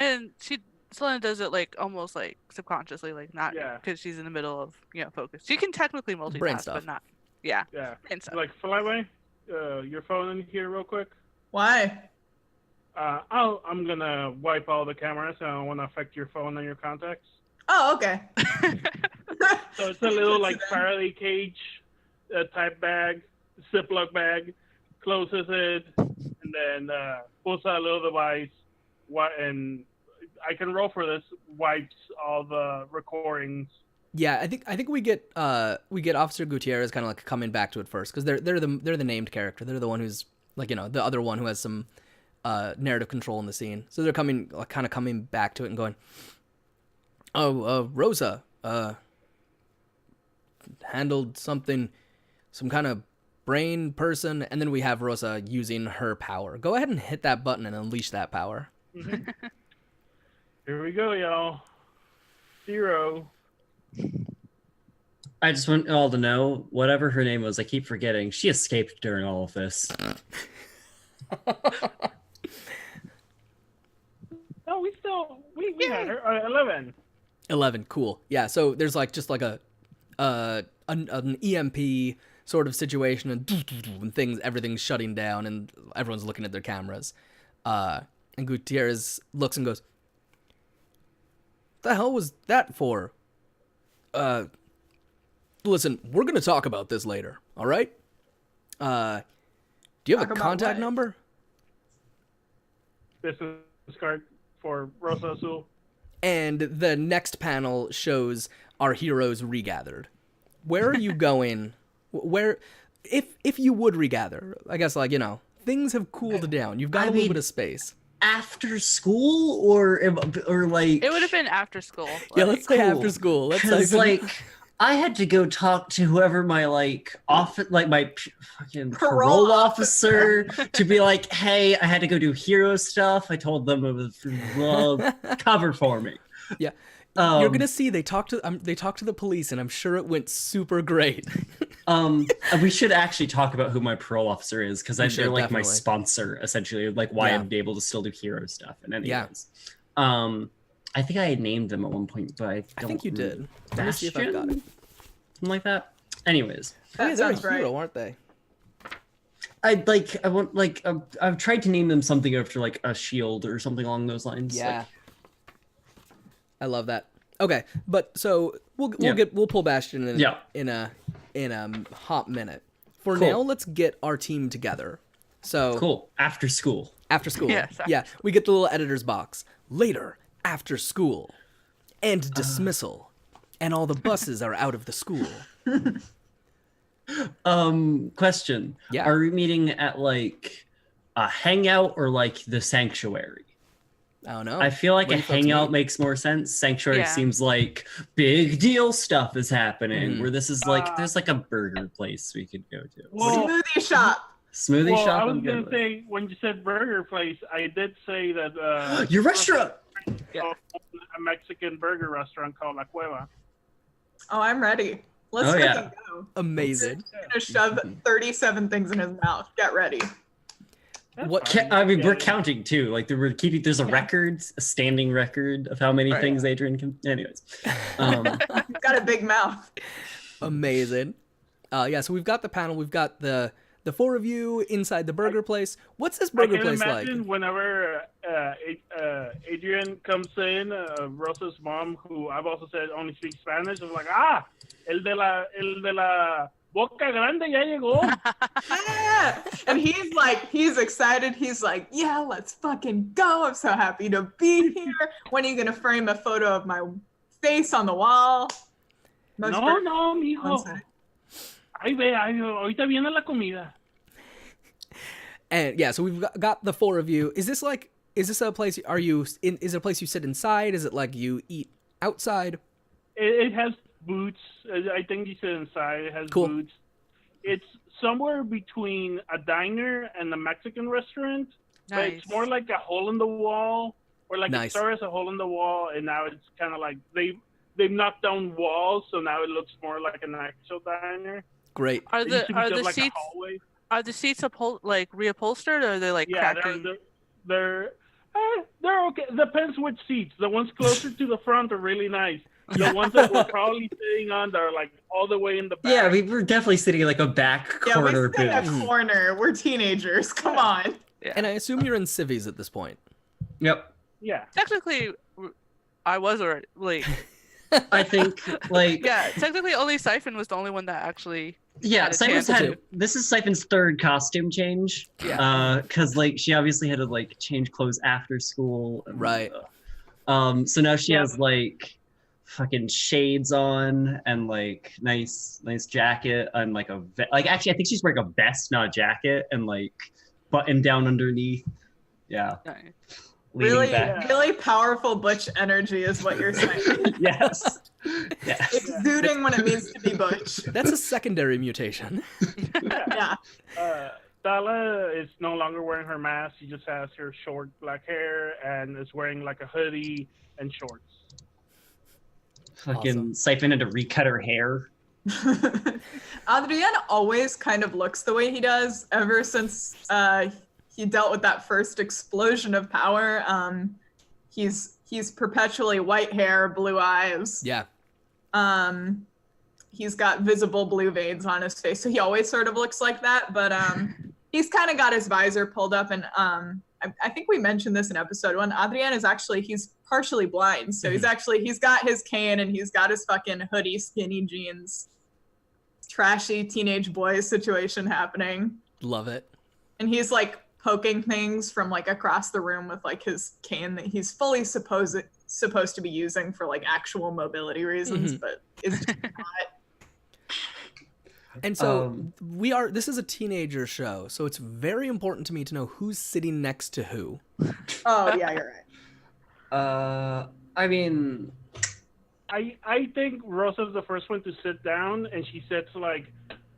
And Selena does it like almost like subconsciously, like not Yeah. because she's in the middle of focus. She can technically Brain multitask, stuff. but not. Yeah. Yeah. Brain stuff. Like, Flyby, your phone in here real quick. Why? I'm gonna wipe all the cameras. I don't want to affect your phone and your contacts. Oh, okay. So it's a little like Faraday cage type bag, Ziploc bag, closes it, and then pulls out a little device. And I can roll for this. Wipes all the recordings. Yeah, I think we get Officer Gutierrez kind of like coming back to it first, because they're the named character. They're the one who's like the other one who has some narrative control in the scene. So they're coming back to it and going, "Oh, Rosa handled some kind of brain person," and then we have Rosa using her power. Go ahead and hit that button and unleash that power. Mm-hmm. Here we go, y'all. 0. I just want all to know, whatever her name was, I keep forgetting, she escaped during all of this. No, we had her. 11. 11, cool. Yeah, so there's like just like an EMP sort of situation, and everything's shutting down, and everyone's looking at their cameras. And Gutierrez looks and goes, "The hell was that for? Listen, we're gonna talk about this later, all right? Do you have Talk a about contact what? number?" This is card for Rosa Azul. And the next panel shows our heroes regathered. Where are you going? Where, if you would regather, I guess, like, things have cooled down. You've got a little bit of space. After school or like It would have been after school. Yeah, like- let's say cool. after school. Let's because say like I had to go talk to whoever my my fucking parole officer to be like, hey, I had to go do hero stuff. I told them it was cover for me. Yeah. You're gonna see they talked to the police, and I'm sure it went super great. We should actually talk about who my parole officer is, because they're should, like my definitely. sponsor, essentially, like why Yeah. I'm able to still do hero stuff. And anyways, Yeah. I think I had named them at one point, but I think you remember. did. Let me see if I've got it. Something like that. Anyways, Oh, yeah, That they're a sounds right. hero, aren't they? I've tried to name them something after like a shield or something along those lines. Yeah. Like, I love that. Okay, but so we'll pull Bastion in a hot minute. For Cool. now, let's get our team together. So cool. After school. after school, Yes, yeah, we get the little editor's box. Later, after school, and dismissal, and all the buses are out of the school. Question. Yeah. Are we meeting at like a hangout or like the sanctuary? I don't know. I feel like Where a do folks hangout meet? makes more sense. Sanctuary Yeah. seems like big deal stuff is happening. Mhm. Where this is like there's like a burger place we could go to. Well, Smoothie shop. Smoothie well, shop. I was I'm gonna good with. say, when you said burger place, I did say that Your restaurant. a Mexican burger restaurant called La Cueva. Oh, I'm ready. Let's Oh, fucking yeah. go. Amazing. He's gonna shove 37 things in his mouth. Get ready. That's What- fine. I mean, Yeah, we're yeah. counting too. Like we're keeping. There's a Yeah. record, a standing record of how many Right. things Adrian can. Anyways, He's got a big mouth. Amazing. Yeah, so we've got the panel. We've got the four of you inside the burger place. What's this I burger can place like? imagine whenever Adrian comes in, Rosa's mom, who I've also said only speaks Spanish, is like, el de la boca grande ya llegó. Yeah. And he's excited. He's like, yeah, let's fucking go. I'm so happy to be here. When are you gonna frame a photo of my face on the wall? Most No, burgers no, on mijo. set. Ahí ve, ahorita viene la comida. And yeah, so we've got the four of you. Is this a place? Are you in? Is it a place you sit inside? Is it like you eat outside? It has boots. I think you sit inside. It has Cool. boots. It's somewhere between a diner and a Mexican restaurant. But Nice. it's more like a hole in the wall, or like Nice. it started as a hole in the wall, and now it's kind of like they've knocked down walls, so now it looks more like an actual diner. Great. Are It used the to be just like seats a hallway. like reupholstered, or are they like Yeah, cracking? they're okay. Depends which seats. The ones closer to the front are really nice. The ones that we're probably sitting on that are like all the way in the back. yeah, we were definitely sitting in like a back Yeah, we corner sit in a booth. corner. We're teenagers. Come on. Yeah. And I assume you're in civvies at this point. Yep. Yeah. Technically, I was already like I think like yeah. Technically, only Siphon was the only one that actually. yeah, had a Siphon's chance to. had this is Siphon's third costume change. Yeah. Because like she obviously had to like change clothes after school. and, Right. So now she Yeah. has like fucking shades on and like nice jacket and like like actually I think she's wearing a vest, not a jacket, and like button down underneath. Yeah. Nice. Leaning Really, back. really powerful butch energy is what you're saying. Yes. Yes. Exuding when it means to be butch. That's a secondary mutation. Yeah. Dala is no longer wearing her mask. She just has her short black hair and is wearing like a hoodie and shorts. Fucking Awesome. Siphon had to recut her hair. Adrian always kind of looks the way he does ever since he dealt with that first explosion of power. He's perpetually white hair, blue eyes. Yeah. He's got visible blue veins on his face, so he always sort of looks like that. But he's kind of got his visor pulled up, and I think we mentioned this in episode 1. Adrian is actually he's partially blind, so he's got his cane and he's got his fucking hoodie, skinny jeans, trashy teenage boy situation happening, Love it. and he's like poking things from like across the room with like his cane that he's fully supposed to be using for like actual mobility reasons, but is just not. And so this is a teenager show, so it's very important to me to know who's sitting next to who. Oh yeah, you're right. I mean, I think Rosa's the first one to sit down, and she sits like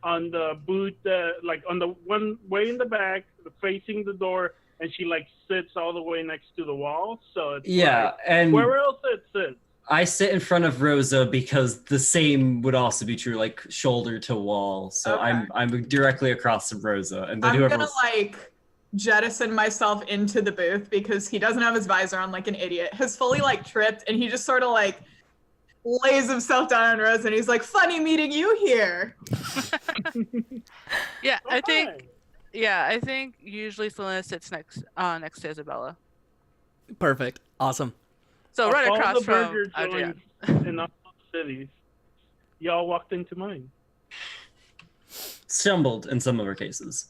on the boot, like on the one way in the back, facing the door, and she like sits all the way next to the wall. So it's yeah, like, and where else it sits? I sit in front of Rosa because the same would also be true, like shoulder to wall. So Okay. I'm directly across from Rosa, and then I'm whoever. gonna like jettison myself into the booth because he doesn't have his visor on like an idiot. Has fully like tripped, and he just sort of like lays himself down on Rosa, and he's like, "Funny meeting you here." Yeah, I think. Okay. Yeah, I think usually Selena sits next to Isabella. Perfect. Awesome. So Of right all across the from burger Adrian. joints in all cities, y'all walked into mine. Stumbled in some of our cases.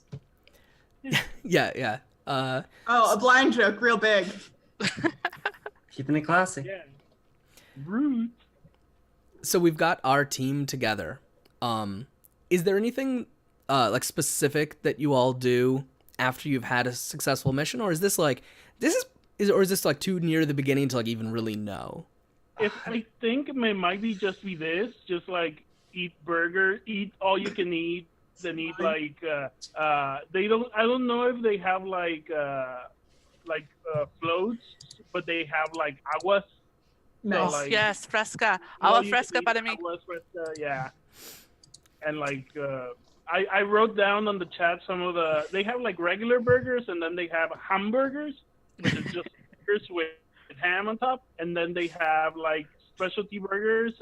Yeah. Oh, a blind joke, real big. Keeping it classy. Yeah. Rude. So we've got our team together. Is there anything like specific that you all do after you've had a successful mission, or is this like is this like too near the beginning to like even really know? If I think it might be just like eat burger, eat all you can eat, then eat like I don't know if they have like floats, but they have like aguas. Nice. like- Yes, fresca. All Agua you fresca can eat para mí. aguas fresca, yeah. And like I wrote down on the chat some of they have like regular burgers, and then they have hamburgers, which is just burgers with ham on top, and then they have like specialty burgers.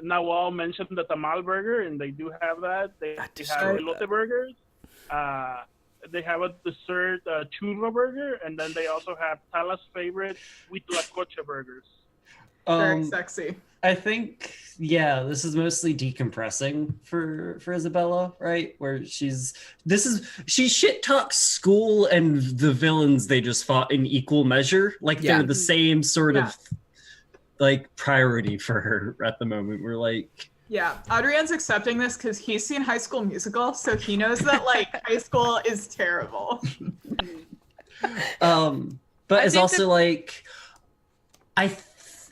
Nawal mentioned the tamal burger, and they do have that. They have elote burgers. They have a dessert churro burger, and then they also have Tala's favorite huitlacoche burgers. Very sexy. I think, yeah, this is mostly decompressing for Isabella, right? Where she shit talks school and the villains they just fought in equal measure. Like they're the same sort of like priority for her at the moment. We're like, yeah, Adrian's accepting this because he's seen High School Musical, so he knows that like high school is terrible. But it's also like,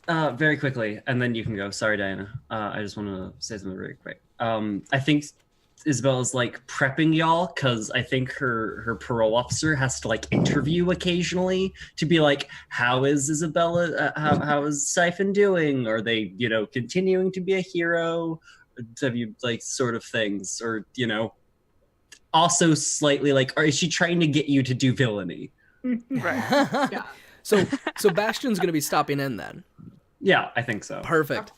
very quickly, and then you can go. Sorry, Diana. I just want to say something really quick. I think Isabella's like prepping y'all because I think her parole officer has to like interview occasionally to be like, how is Isabella? How is Siphon doing? Are they, continuing to be a hero? Have you like sort of things, or also slightly like, or is she trying to get you to do villainy? Right. Yeah. So Bastion's gonna be stopping in then. Yeah, I think so. Perfect.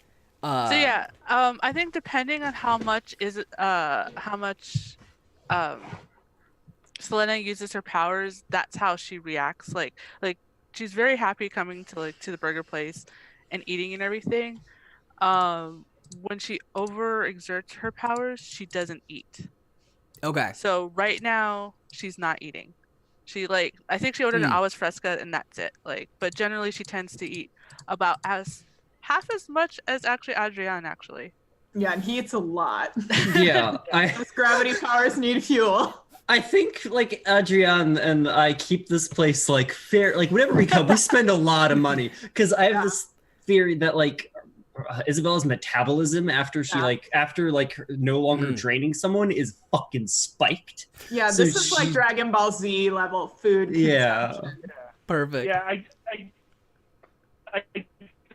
I think depending on how much Selena uses her powers, that's how she reacts. Like she's very happy coming to the burger place and eating and everything. When she overexerts her powers, she doesn't eat. Okay. So right now she's not eating. She I think she ordered an aguas fresca and that's it. But generally she tends to eat about half as much as Adrian actually. Yeah, and he eats a lot. Yeah, Those gravity powers need fuel. I think like Adrian and I keep this place like fair. Like whenever we come, we spend a lot of money because I have this theory that like Isabella's metabolism after she after no longer draining someone is fucking spiked. Yeah, this is like Dragon Ball Z level food. Yeah. Perfect. Yeah, I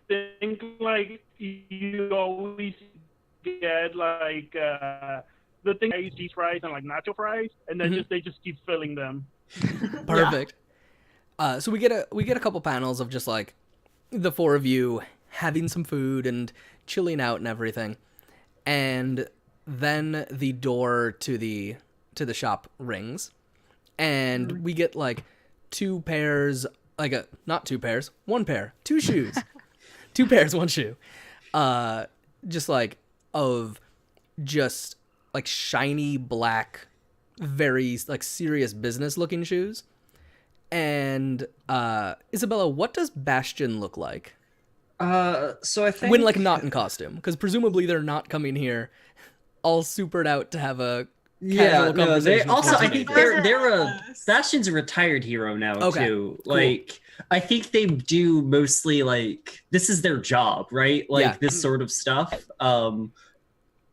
think like you always get like the thing cheese fries and like nacho fries, and then they just keep filling them. Perfect. So we get a couple panels of just like the four of you having some food and chilling out and everything, and then the door to the shop rings, and we get like two pairs, one pair, two shoes, two pairs, one shoe, just like shiny black, very like serious business looking shoes. And Isabella, what does Bastion look like? So I think when like not in costume, because presumably they're not coming here all supered out to have a casual conversation. I think they're Bastion's a retired hero now too. Like I think they do mostly like this is their job, right? Like this sort of stuff.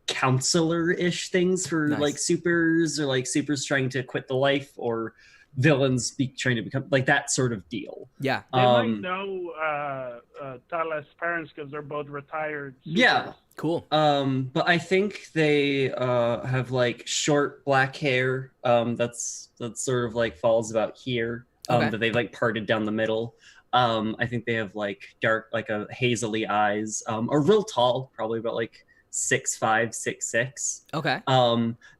Counselor-ish things for like supers or like supers trying to quit the life or villains trying to become like that sort of deal. Yeah. They might know Tala's parents because they're both retired supers. Yeah. Cool. But I think they have like short black hair that's sort of like falls about here that they've like parted down the middle. I think they have like dark like a hazily eyes are real tall, probably about like 6'5", 6'6". Okay.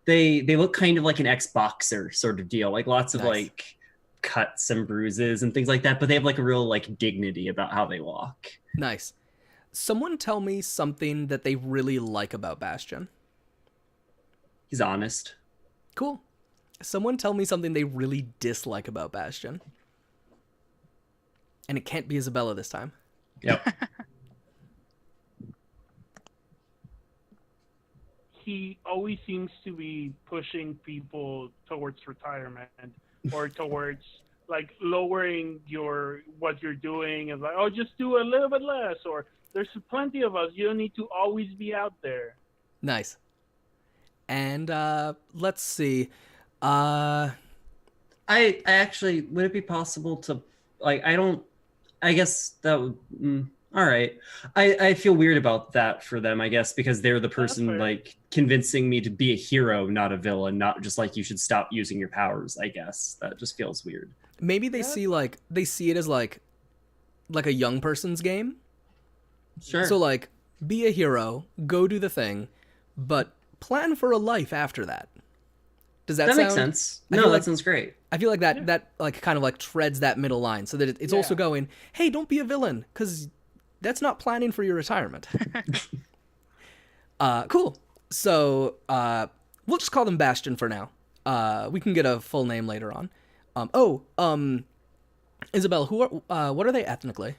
They look kind of like an ex-boxer sort of deal, like lots of like cuts and bruises and things like that, but they have like a real like dignity about how they walk. Nice. Someone tell me something that they really like about Bastion. He's honest. Cool. Someone tell me something they really dislike about Bastion. And it can't be Isabella this time. Yep. He always seems to be pushing people towards retirement or towards like lowering what you're doing and like, oh, just do a little bit less, or there's plenty of us. You don't need to always be out there. Nice. And let's see. I actually, would it be possible to like, I guess that would, All right. I feel weird about that for them, I guess, because they're the person fair. like convincing me to be a hero, not a villain, not just like you should stop using your powers, I guess. That just feels weird. Maybe they see it as like a young person's game. Sure. So like be a hero, go do the thing, but plan for a life after that. Does that that sound makes sense. I No, feel that like- sounds great. I feel like that like kind of like treads that middle line so that it's also going, hey, don't be a villain, because that's not planning for your retirement. Cool. So we'll just call them Bastion for now. We can get a full name later on. Isabel, what are they ethnically?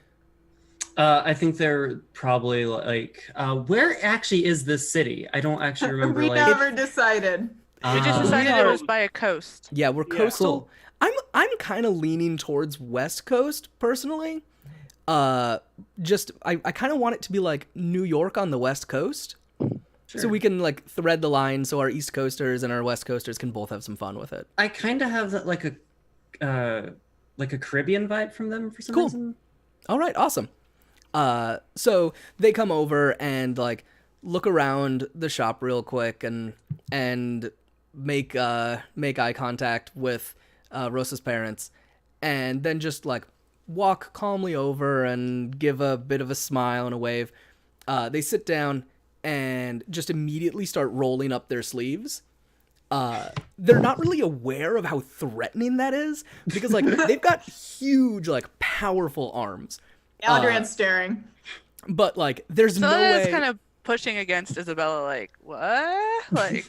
I think they're probably like, where actually is this city? I don't actually remember. We like, never decided. We just Ah. decided We it are- was by a coast. Yeah, we're coastal. Cool. I'm kind of leaning towards West Coast personally. I kind of want it to be like New York on the West Coast. Sure. So we can like thread the line so our East Coasters and our West Coasters can both have some fun with it. I kind of have that like a Caribbean vibe from them for some Cool. reason. All right, awesome. So they come over and like look around the shop real quick and make eye contact with Rosa's parents, and then just like walk calmly over and give a bit of a smile and a wave. They sit down and just immediately start rolling up their sleeves. They're not really aware of how threatening that is because like they've got huge, like powerful arms. Adrian's staring. But like there's no Selena's way. kind of pushing against Isabella, like, what? Like,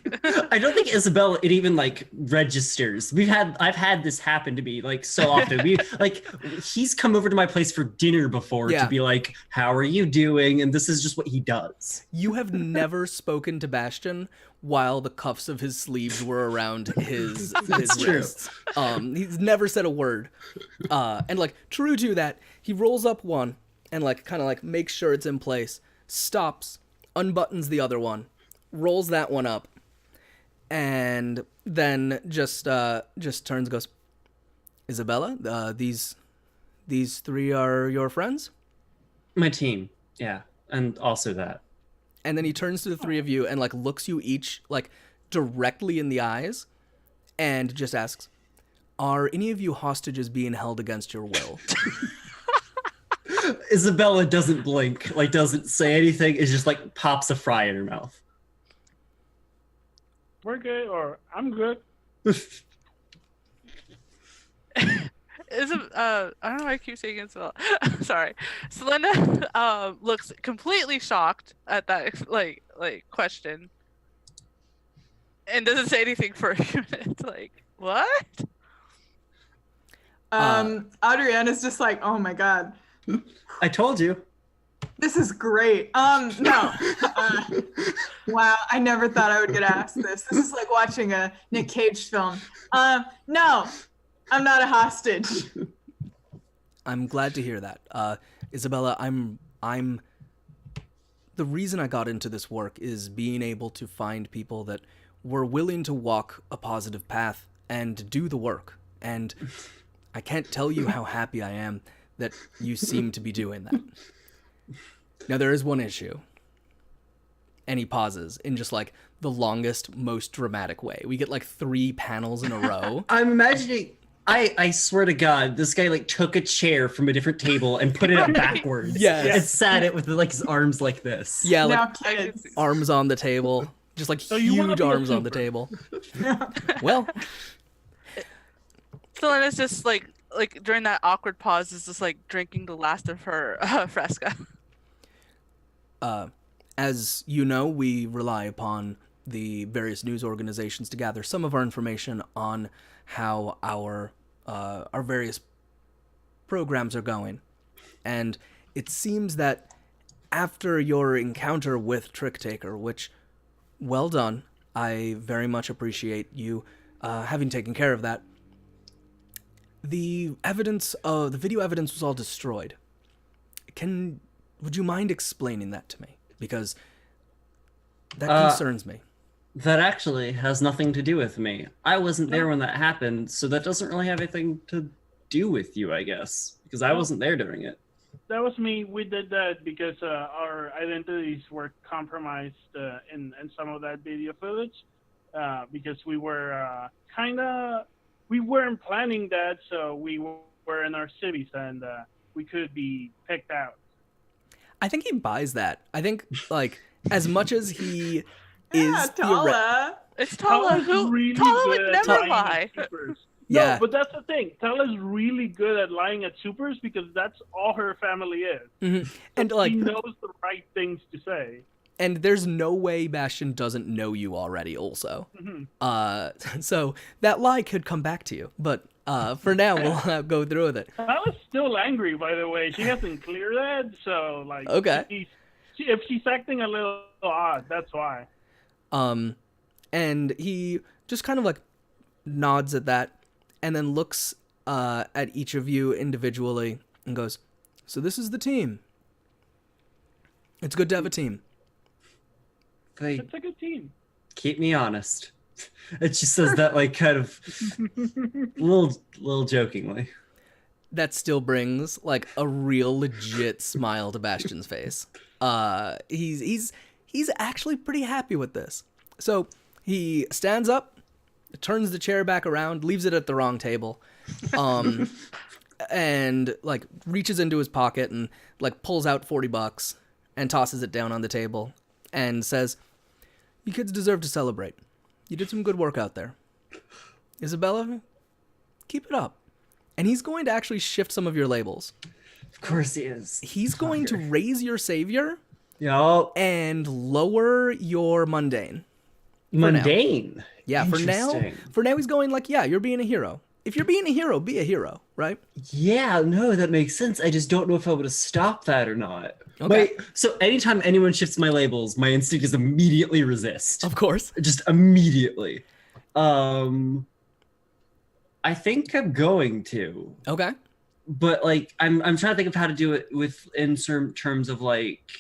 I don't think Isabella it even like registers. I've had this happen to me like so often. He's come over to my place for dinner before Yeah. to be like, "How are you doing?" And this is just what he does. You have never spoken to Bastion while the cuffs of his sleeves were around his true. wrists. He's never said a word. And like true to that, he rolls up one and like kind of like makes sure it's in place, stops, unbuttons the other one, rolls that one up, and then just turns and goes, Isabella, these three are your friends? My team, yeah, and also that. And then he turns to the three of you and like looks you each like directly in the eyes and just asks, are any of you hostages being held against your will? Isabella doesn't blink, like doesn't say anything. It's just like pops a fry in her mouth. We're good, or I'm good. I don't know why I keep saying Isabella. Sorry. Selena looks completely shocked at that like question and doesn't say anything for a few minutes. Like, what? Adriana's just like, oh my god, I told you. this is great. No. Wow, I never thought I would get asked this. This is like watching a Nick Cage film. No, I'm not a hostage. I'm glad to hear that. Isabella, I'm the reason I got into this work is being able to find people that were willing to walk a positive path and do the work. And I can't tell you how happy I am that you seem to be doing that. Now, there is one issue. And he pauses in just like the longest, most dramatic way. We get like 3 panels in a row. I'm imagining. I swear to God, this guy like took a chair from a different table and put it up backwards. Yes. And sat it with like his arms like this. Yeah, Now, like kids. arms on the table. Just like So you wanna huge be a arms on the super. table. Well, Selena's just like during that awkward pause is just like drinking the last of her fresca. as you know, we rely upon the various news organizations to gather some of our information on how our various programs are going. And it seems that after your encounter with Trick Taker, which, well done, I very much appreciate you having taken care of that, the video evidence was all destroyed. Would you mind explaining that to me? Because that concerns me. That actually has nothing to do with me. I wasn't there when that happened, so that doesn't really have anything to do with you, I guess, because I wasn't there during it. That was me. We did that because our identities were compromised in some of that video footage because we were we weren't planning that, so we were in our cities and we could be picked out. I think he buys that. I think, like, as much as he Yeah, is Tala. It's Tala. Tala's Who? really Tala good would at never lying lie. at supers. Yeah. No, but that's the thing. Tala's really good at lying at supers because that's all her family is. and like, She knows the right things to say. and there's no way Bastion doesn't know you already. Also, so that lie could come back to you. But for now, we'll go through with it. Tala's still angry, by the way. She hasn't cleared that, so like, Okay. if she's acting a little odd, that's why. And he just kind of like nods at that, and then looks at each of you individually and goes, "So this is the team. It's good to have a team." They It's a good team. keep me honest. It just says that like kind of little jokingly. That still brings like a real legit smile to Bastion's face. He's actually pretty happy with this. So he stands up, turns the chair back around, leaves it at the wrong table, and like reaches into his pocket and like pulls out $40 and tosses it down on the table and says, "You kids deserve to celebrate. You did some good work out there. Isabella, keep it up." And he's going to actually shift some of your labels. Of course he is. He's going to raise your savior Yup. and lower your mundane. Mundane. Yeah, for now Interesting. he's going like, yeah, you're being a hero. If you're being a hero, be a hero, right? Yeah, no, that makes sense. I just don't know if I would have stopped that or not. Okay. So anytime anyone shifts my labels, my instinct is immediately resist. Of course. Just immediately. I think I'm going to, Okay. but like I'm trying to think of how to do it in terms of like.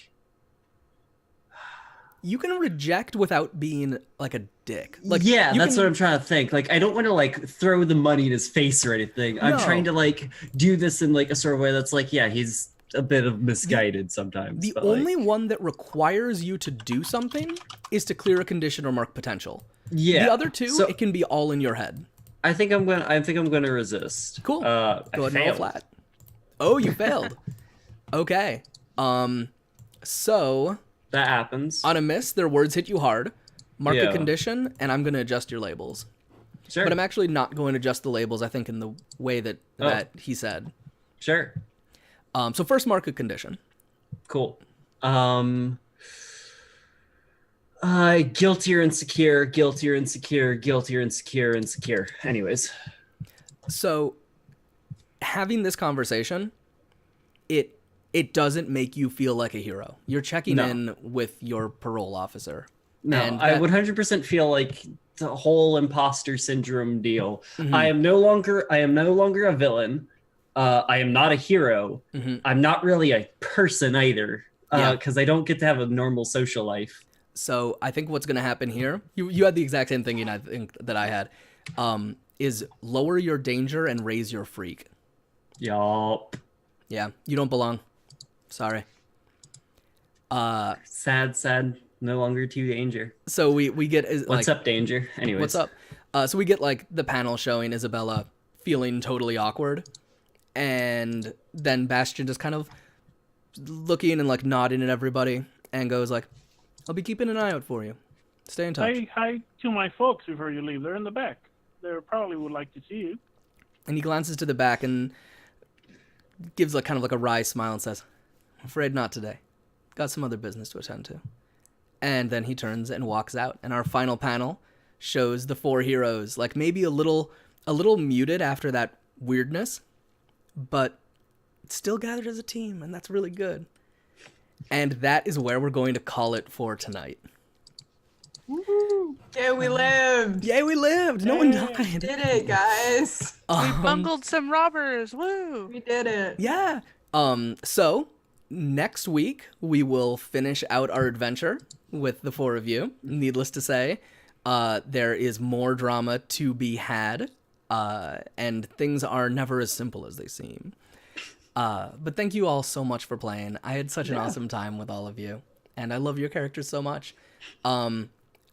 You can reject without being like a dick. Like, yeah, you that's can- what I'm trying to think. Like I don't want to like throw the money in his face or anything. I'm No. trying to like do this in like a sort of way that's like, yeah, he's a bit of misguided sometimes. The but, only like, one that requires you to do something is to clear a condition or mark potential. yeah. The other two, So it can be all in your head. I think I'm gonna resist. Cool. I Go ahead and roll failed. flat. Oh, you failed. Okay. So That happens. on a miss, their words hit you hard. Mark a Yeah. condition, and I'm going to adjust your labels. Sure. But I'm actually not going to adjust the labels, I think, in the way that he said. Sure. So first, mark a condition. Cool. Guilty or insecure, guilty or insecure, guilty or insecure, insecure. Anyways. So having this conversation, it doesn't make you feel like a hero. You're checking No. in with your parole officer. No, And I that- would 100% feel like the whole imposter syndrome deal. Mhm. I am no longer a villain. I am not a hero. Mhm. I'm not really a person either. Yeah. Because I don't get to have a normal social life. So I think what's going to happen here, you had the exact same thinking I think that I had, is lower your danger and raise your freak. Yup. Yeah, you don't belong. Sorry. Sad. No longer to danger. So we get What's up, danger? Anyways. What's up? So we get like the panel showing Isabella feeling totally awkward, and then Bastion just kind of looking and like nodding at everybody and goes like, "I'll be keeping an eye out for you. Stay in touch." Say hi to my folks before you leave. They're in the back. They probably would like to see you. And he glances to the back and gives like kind of like a wry smile and says, "I'm afraid not today. Got some other business to attend to." And then he turns and walks out. And our final panel shows the four heroes, like maybe a little muted after that weirdness, but still gathered as a team, and that's really good. And that is where we're going to call it for tonight. Yeah, we lived. Yay, we lived! No one We died. did it, guys. We bungled some robbers. Woo! We did it. Yeah. So next week we will finish out our adventure with the four of you. Needless to say, there is more drama to be had, and things are never as simple as they seem. But thank you all so much for playing. I had such an Yeah. awesome time with all of you, and I love your characters so much.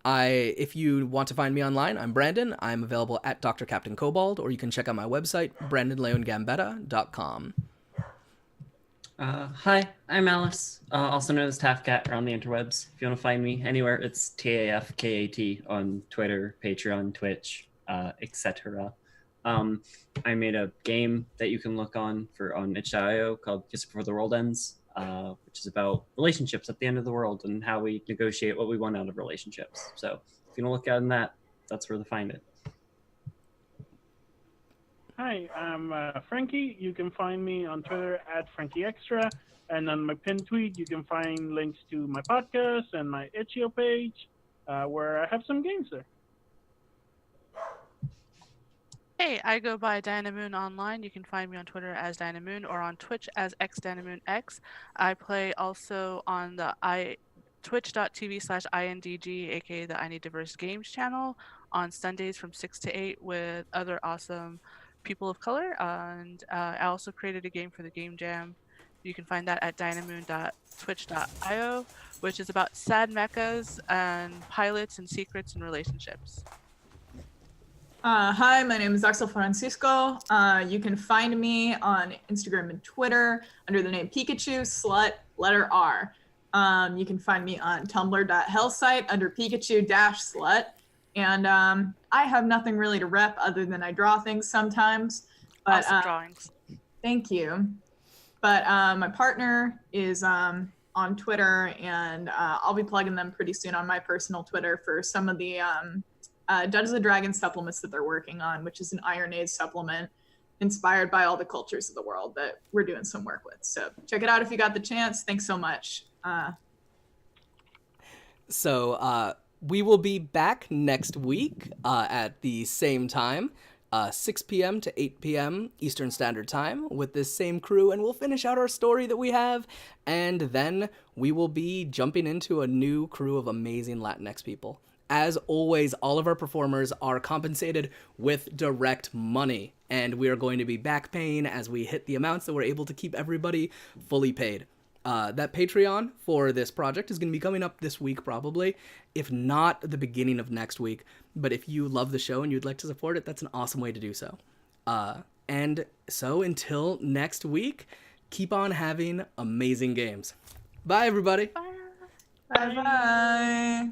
If you want to find me online, I'm Brandon. I'm available at Dr. Captain Cobalt, or you can check out my website, brandonleongambetta.com. Hi, I'm Alice, also known as Tafcat around the interwebs. If you want to find me anywhere, it's TAFKAT on Twitter, Patreon, Twitch, etc. I made a game that you can look on itch.io called Kiss Before the World Ends, which is about relationships at the end of the world and how we negotiate what we want out of relationships. So if you want to look at that, that's where to find it. Hi, I'm Frankie. You can find me on Twitter at FrankieExtra. And on my pinned tweet, you can find links to my podcast and my itch.io page, where I have some games there. Hey, I go by Dynamoon online. You can find me on Twitter as Dynamoon or on Twitch as xDynamoonX. I play also on the twitch.tv/INDG, aka the I Need Diverse Games channel, on Sundays from 6 to 8 with other awesome people of color. And I also created a game for the Game Jam. You can find that at dynamoon.twitch.io, which is about sad mechas and pilots and secrets and relationships. Hi, my name is Axel Francisco. You can find me on Instagram and Twitter under the name Pikachu Slut letter R. You can find me on tumblr.hellsite under Pikachu-slut. And I have nothing really to rep other than I draw things sometimes. But Awesome drawings. thank you. But my partner is on Twitter, and I'll be plugging them pretty soon on my personal Twitter for some of the Dungeons and Dragons supplements that they're working on, which is an Iron Age supplement inspired by all the cultures of the world that we're doing some work with. So check it out if you got the chance. Thanks so much. So we will be back next week at the same time, 6 p.m. to 8 p.m. Eastern Standard Time with this same crew, and we'll finish out our story that we have, and then we will be jumping into a new crew of amazing Latinx people. As always, all of our performers are compensated with direct money, and we are going to be back paying as we hit the amounts that we're able to keep everybody fully paid. That Patreon for this project is going to be coming up this week, probably, if not the beginning of next week. But if you love the show and you'd like to support it, that's an awesome way to do so. And so until next week, keep on having amazing games. Bye, everybody. Bye. Bye-bye.